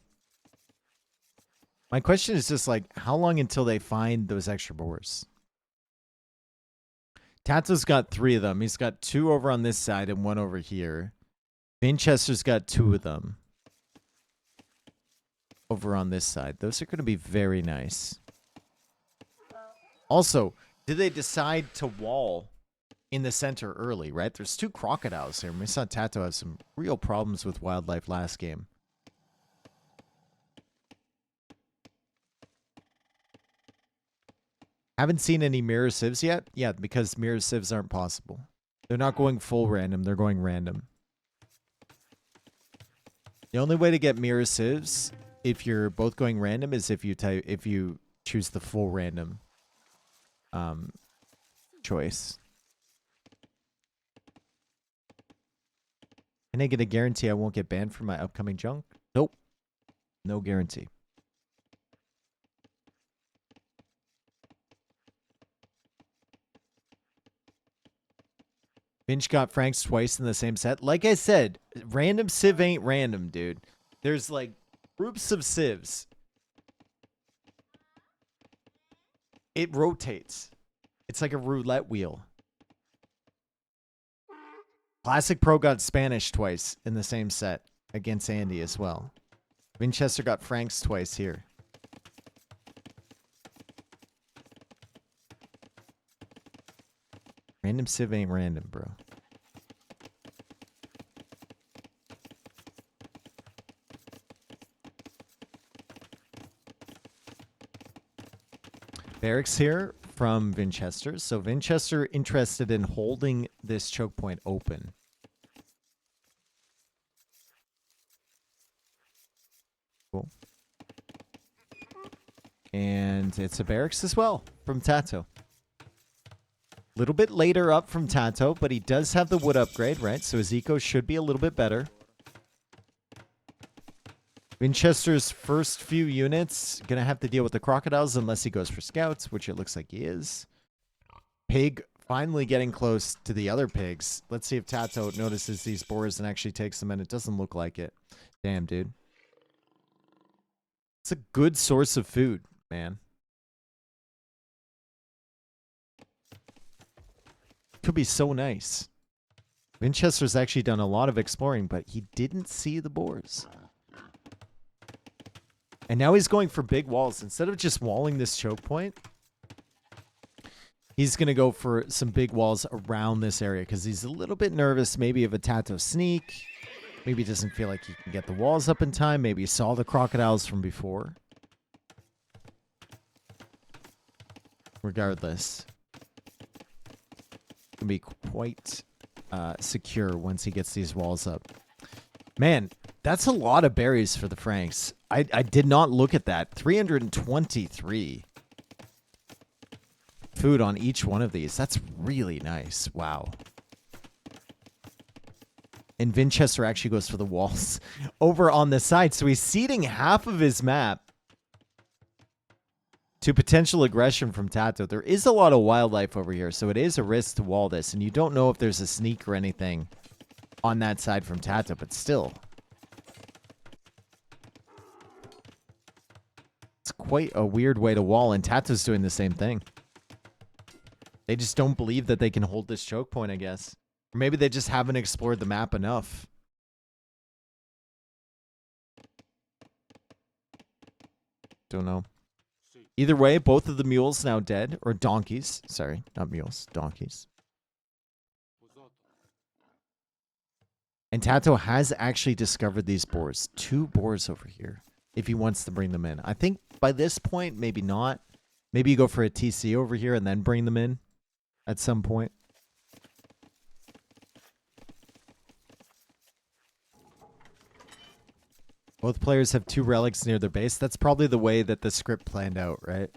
My question is just like, how long until they find those extra boars? TaToH's got 3 of them. He's got 2 over on this side and 1 over here. Vinchester's got 2 of them over on this side. Those are going to be very nice. Also, did they decide to wall in the center early, right? There's 2 crocodiles here. We saw TaToH have some real problems with wildlife last game. Haven't seen any mirror civs yet? Yeah, because mirror civs aren't possible. They're not going full random. They're going random. The only way to get mirror civs, if you're both going random, is if you choose the full random choice. Can I get a guarantee I won't get banned for my upcoming junk? Nope. No guarantee. Vinch got Franks twice in the same set. Like I said, random Civ ain't random, dude. There's like groups of Civs. It rotates. It's like a roulette wheel. Classic Pro got Spanish twice in the same set against Andy as well. Vinchester got Franks twice here. Random Civ ain't random, bro. Barracks here from Vinchester. So Vinchester interested in holding this choke point open. Cool. And it's a barracks as well from TaToH. A little bit later up from TaToH, but he does have the wood upgrade, right? So his eco should be a little bit better. Vinchester's first few units going to have to deal with the crocodiles unless he goes for scouts, which it looks like he is. Pig finally getting close to the other pigs. Let's see if TaToH notices these boars and actually takes them, and it doesn't look like it. Damn, dude. It's a good source of food, man. Could be so nice. Vinchester's actually done a lot of exploring, but he didn't see the boars. And now he's going for big walls. Instead of just walling this choke point, he's going to go for some big walls around this area because he's a little bit nervous maybe of a TaToH sneak. Maybe he doesn't feel like he can get the walls up in time. Maybe he saw the crocodiles from before. Regardless, it's going to be quite secure once he gets these walls up. Man, that's a lot of berries for the Franks. I did not look at that. 323 food on each one of these. That's really nice. Wow. And Vinchester actually goes for the walls over on the side. So he's ceding half of his map to potential aggression from TaToH. There is a lot of wildlife over here, so it is a risk to wall this. And you don't know if there's a sneak or anything on that side from TaToH, but still. It's quite a weird way to wall, and TaToH's doing the same thing. They just don't believe that they can hold this choke point, I guess. Or maybe they just haven't explored the map enough. Don't know. Either way, both of the mules now dead. Or donkeys. Sorry, not mules. Donkeys. And TaToH has actually discovered these boars. 2 boars over here. If he wants to bring them in. I think by this point, maybe not. Maybe you go for a TC over here and then bring them in. At some point. Both players have 2 relics near their base. That's probably the way that the script planned out, right?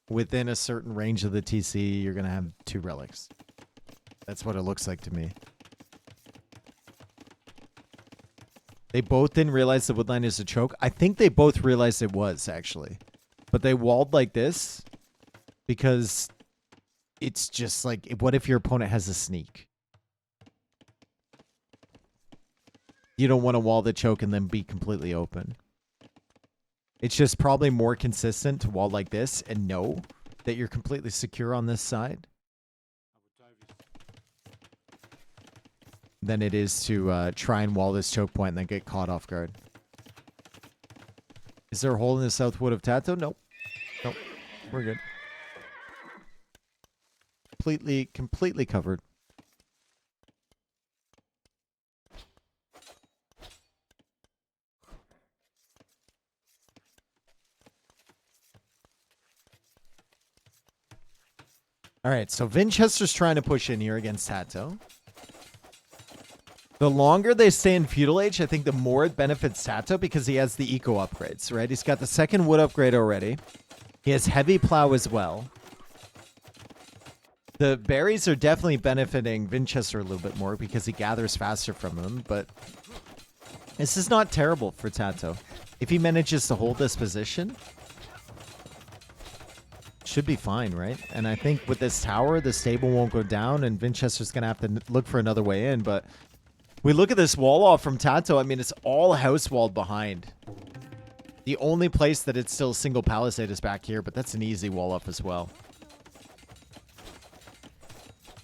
Within a certain range of the TC, you're going to have 2 relics. That's what it looks like to me. They both didn't realize the woodline is a choke. I think they both realized it was, actually. But they walled like this because it's just like, what if your opponent has a sneak? You don't want to wall the choke and then be completely open. It's just probably more consistent to wall like this and know that you're completely secure on this side than it is to try and wall this choke point and then get caught off guard. Is there a hole in the south wood of TaToH? Nope. Nope. We're good. Completely covered. All right, so Vinchester's trying to push in here against TaToH. The longer they stay in Feudal Age, I think the more it benefits TaToH because he has the eco upgrades, right? He's got the 2nd wood upgrade already. He has heavy plow as well. The berries are definitely benefiting Vinchester a little bit more because he gathers faster from them, but this is not terrible for TaToH. If he manages to hold this position, should be fine, right? And I think with this tower, the stable won't go down, and Vinchester's going to have to look for another way in. But we look at this wall off from TaToH. I mean, it's all house walled behind. The only place that it's still single palisade is back here, but that's an easy wall up as well.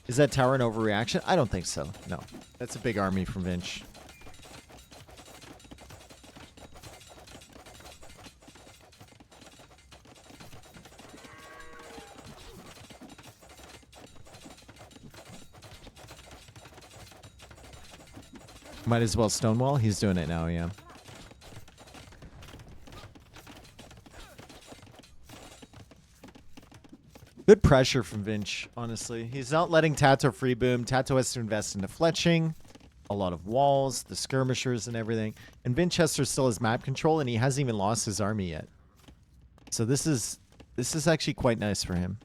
Is that tower an overreaction? I don't think so. No. That's a big army from Vinch. Might as well stonewall. He's doing it now, yeah. Good pressure from Vinch, honestly. He's not letting TaToH free boom. TaToH has to invest into fletching, a lot of walls, the skirmishers and everything. And Vinchester still has map control, and he hasn't even lost his army yet. So this is actually quite nice for him.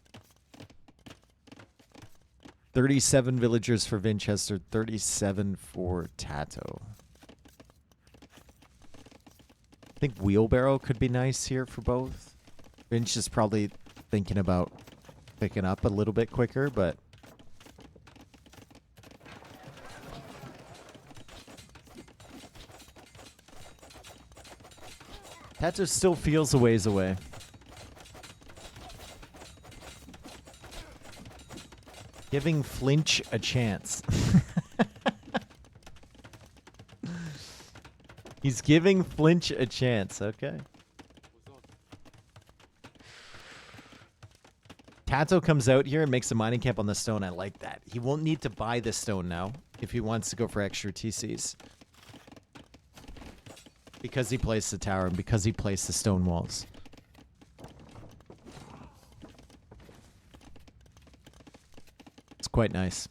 37 villagers for Vinchester, 37 for TaToH. I think wheelbarrow could be nice here for both. Vinch is probably thinking about picking up a little bit quicker, but TaToH still feels a ways away. Giving Flinch a chance. He's giving Flinch a chance. Okay. TaToH comes out here and makes a mining camp on the stone. I like that. He won't need to buy the stone now if he wants to go for extra TCs. Because he placed the tower and because he placed the stone walls. It's quite nice.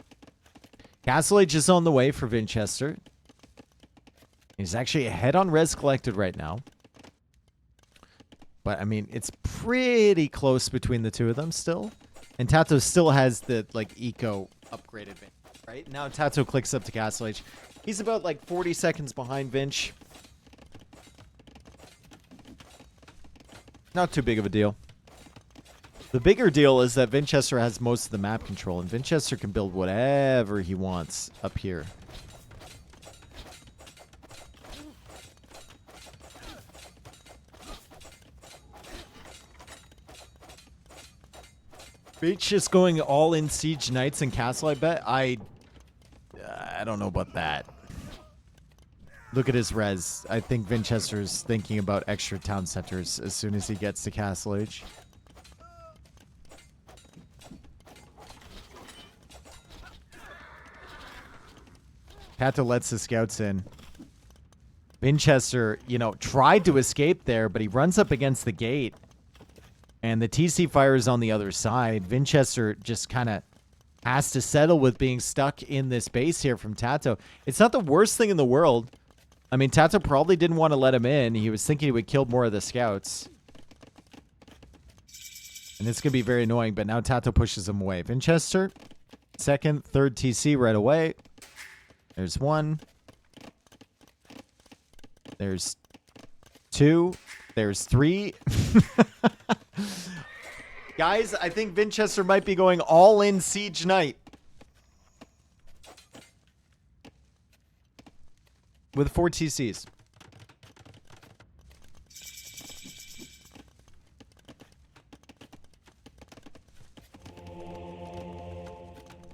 Castle Age is on the way for Vinchester. He's actually ahead on res collected right now. But, I mean, it's pretty close between the two of them still. And TaToH still has the, like, eco upgrade advantage, right? Now TaToH clicks up to Castle Age. He's about, like, 40 seconds behind Vinch. Not too big of a deal. The bigger deal is that Vinchester has most of the map control, and Vinchester can build whatever he wants up here. Vinch is going all in Siege Knights and Castle, I bet. I don't know about that. Look at his res. I think Vinchester's thinking about extra town centers as soon as he gets to Castle Age. TaToH lets the scouts in. Vinchester, you know, tried to escape there, but he runs up against the gate. And the TC fires on the other side. Vinchester just kind of has to settle with being stuck in this base here from TaToH. It's not the worst thing in the world. I mean, TaToH probably didn't want to let him in. He was thinking he would kill more of the scouts. And it's going to be very annoying, but now TaToH pushes him away. Vinchester, second, third TC right away. There's one. There's two. There's three. Guys, I think Vinchester might be going all in Siege Knight. With 4 TCs.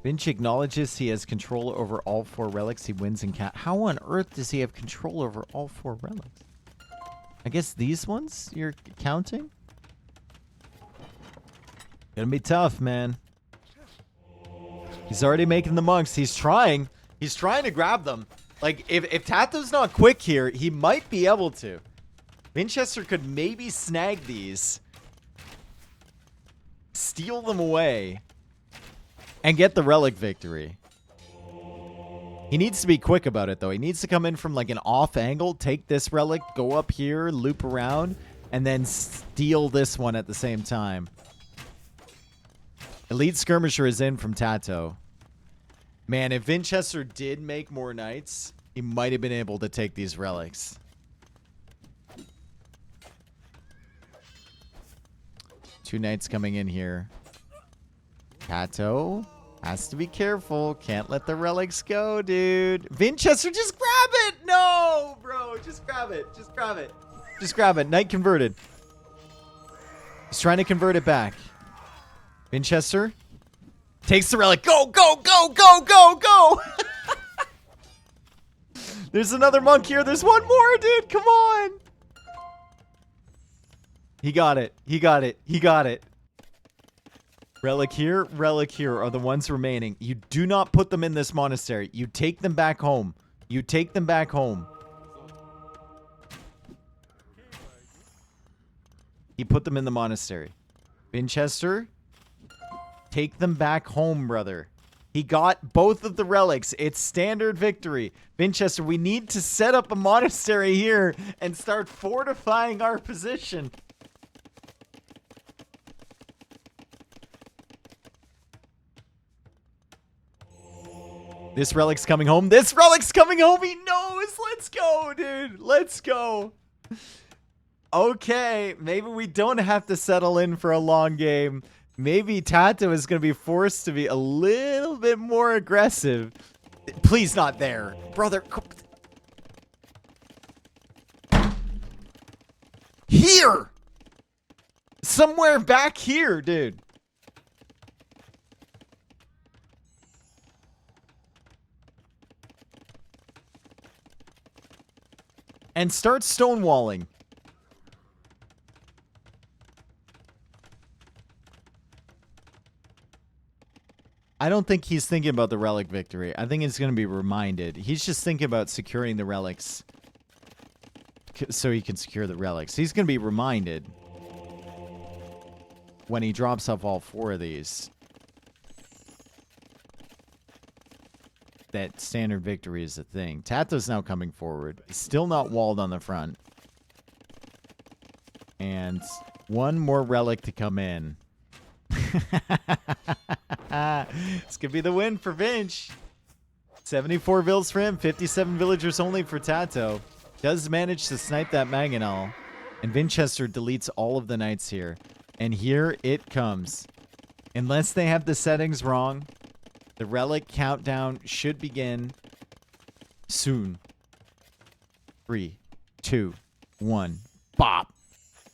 Vinch acknowledges he has control over all 4 relics. He wins in cat. How on earth does he have control over all 4 relics? I guess these ones you're counting? Gonna be tough, man. He's already making the monks. He's trying. He's trying to grab them. Like, if TaToH's not quick here, he might be able to. Vinchester could maybe snag these. Steal them away. And get the relic victory. He needs to be quick about it, though. He needs to come in from, like, an off angle, take this relic, go up here, loop around, and then steal this one at the same time. Elite Skirmisher is in from TaToH. Man, if Vinchester did make more knights, he might have been able to take these relics. 2 knights coming in here. TaToH has to be careful. Can't let the relics go, dude. Vinchester, just grab it. No, bro. Just grab it. Just grab it. Just grab it. Knight converted. He's trying to convert it back. Vinchester takes the relic. Go, go, go, go, go, go. There's another monk here. There's one more, dude. Come on. He got it. He got it. He got it. Relic here are the ones remaining. You do not put them in this monastery. You take them back home. You take them back home. He put them in the monastery. Vinchester, take them back home, brother. He got both of the relics. It's standard victory. Vinchester, we need to set up a monastery here and start fortifying our position. This relic's coming home. This relic's coming home. He knows. Let's go, dude. Let's go. Okay, maybe we don't have to settle in for a long game. Maybe TaToH is going to be forced to be a little bit more aggressive. Please not there. Brother. Here. Somewhere back here, dude. And start stonewalling. I don't think he's thinking about the relic victory. I think he's going to be reminded. He's just thinking about securing the relics so he can secure the relics. He's going to be reminded when he drops off all 4 of these that standard victory is a thing. TaToH's now coming forward. Still not walled on the front. And one more relic to come in. This could be the win for Vinch. 74 vills for him, 57 villagers only for TaToH. Does manage to snipe that mangonel. And Vinchester deletes all of the knights here. And here it comes. Unless they have the settings wrong, the relic countdown should begin soon. 3, 2, 1. Bop.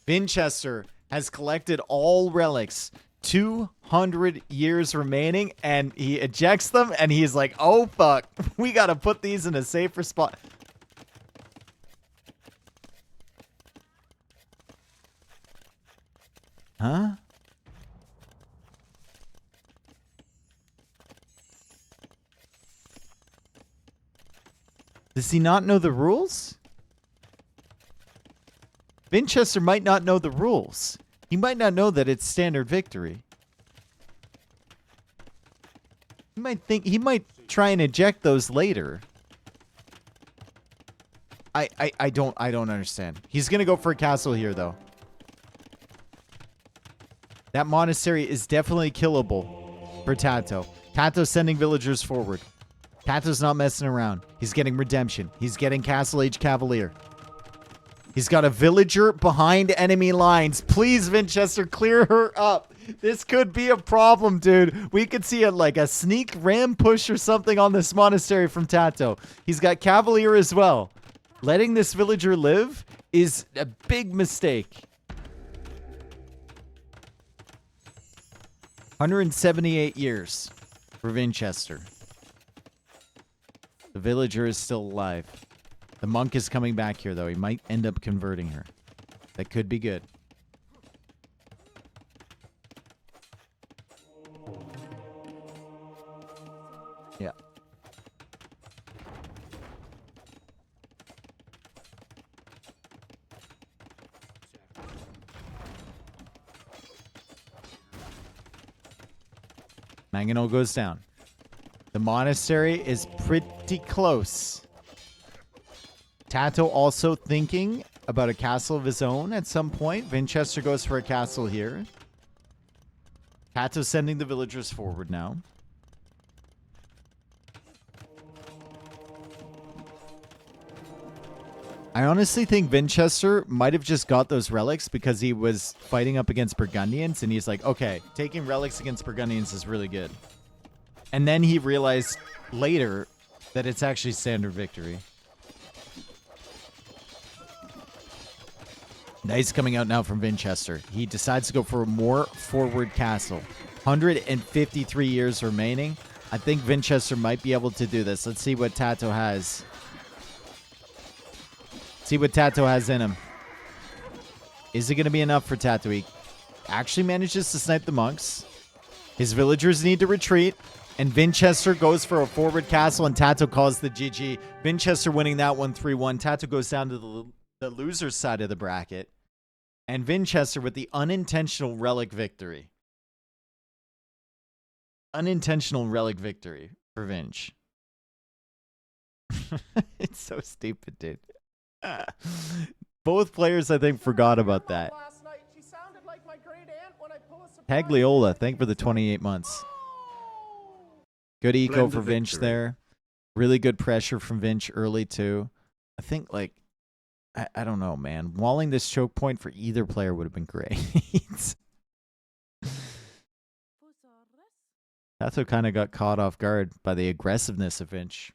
Vinchester has collected all relics. 200 years remaining, and he ejects them, and he's like, oh, fuck. We got to put these in a safer spot. Huh? Does he not know the rules? Vinchester might not know the rules. He might not know that it's standard victory. He might try and eject those later. I don't understand. He's gonna go for a castle here though. That monastery is definitely killable for TaToH. TaToH's sending villagers forward. TaToH's not messing around. He's getting redemption. He's getting Castle Age Cavalier. He's got a villager behind enemy lines. Please, Vinchester, clear her up. This could be a problem, dude. We could see a sneak ram push or something on this monastery from TaToH. He's got Cavalier as well. Letting this villager live is a big mistake. 178 years for Vinchester. The villager is still alive. The monk is coming back here, though. He might end up converting her. That could be good. Yeah. Mangonel goes down. The monastery is pretty close. TaToH also thinking about a castle of his own at some point. Vinchester goes for a castle here. TaToH sending the villagers forward now. I honestly think Vinchester might have just got those relics because he was fighting up against Burgundians, and he's like, okay, taking relics against Burgundians is really good. And then he realized later that it's actually standard victory. Nice coming out now from Vinchester. He decides to go for a more forward castle. 153 years remaining. I think Vinchester might be able to do this. Let's see what TaToH has. See what TaToH has in him. Is it going to be enough for TaToH? He actually manages to snipe the monks. His villagers need to retreat. And Vinchester goes for a forward castle, and TaToH calls the GG. Vinchester winning that one 3-1. TaToH goes down to the loser's side of the bracket. And Vinchester with the unintentional relic victory. Unintentional relic victory for Vinch. It's so stupid, dude. Both players, I think, forgot about that. Tagliola, thank for the 28 months. Good eco for Vinch there. Really good pressure from Vinch early, too. I think, like, I don't know, man. Walling this choke point for either player would have been great. TaToH kind of got caught off guard by the aggressiveness of Vinch.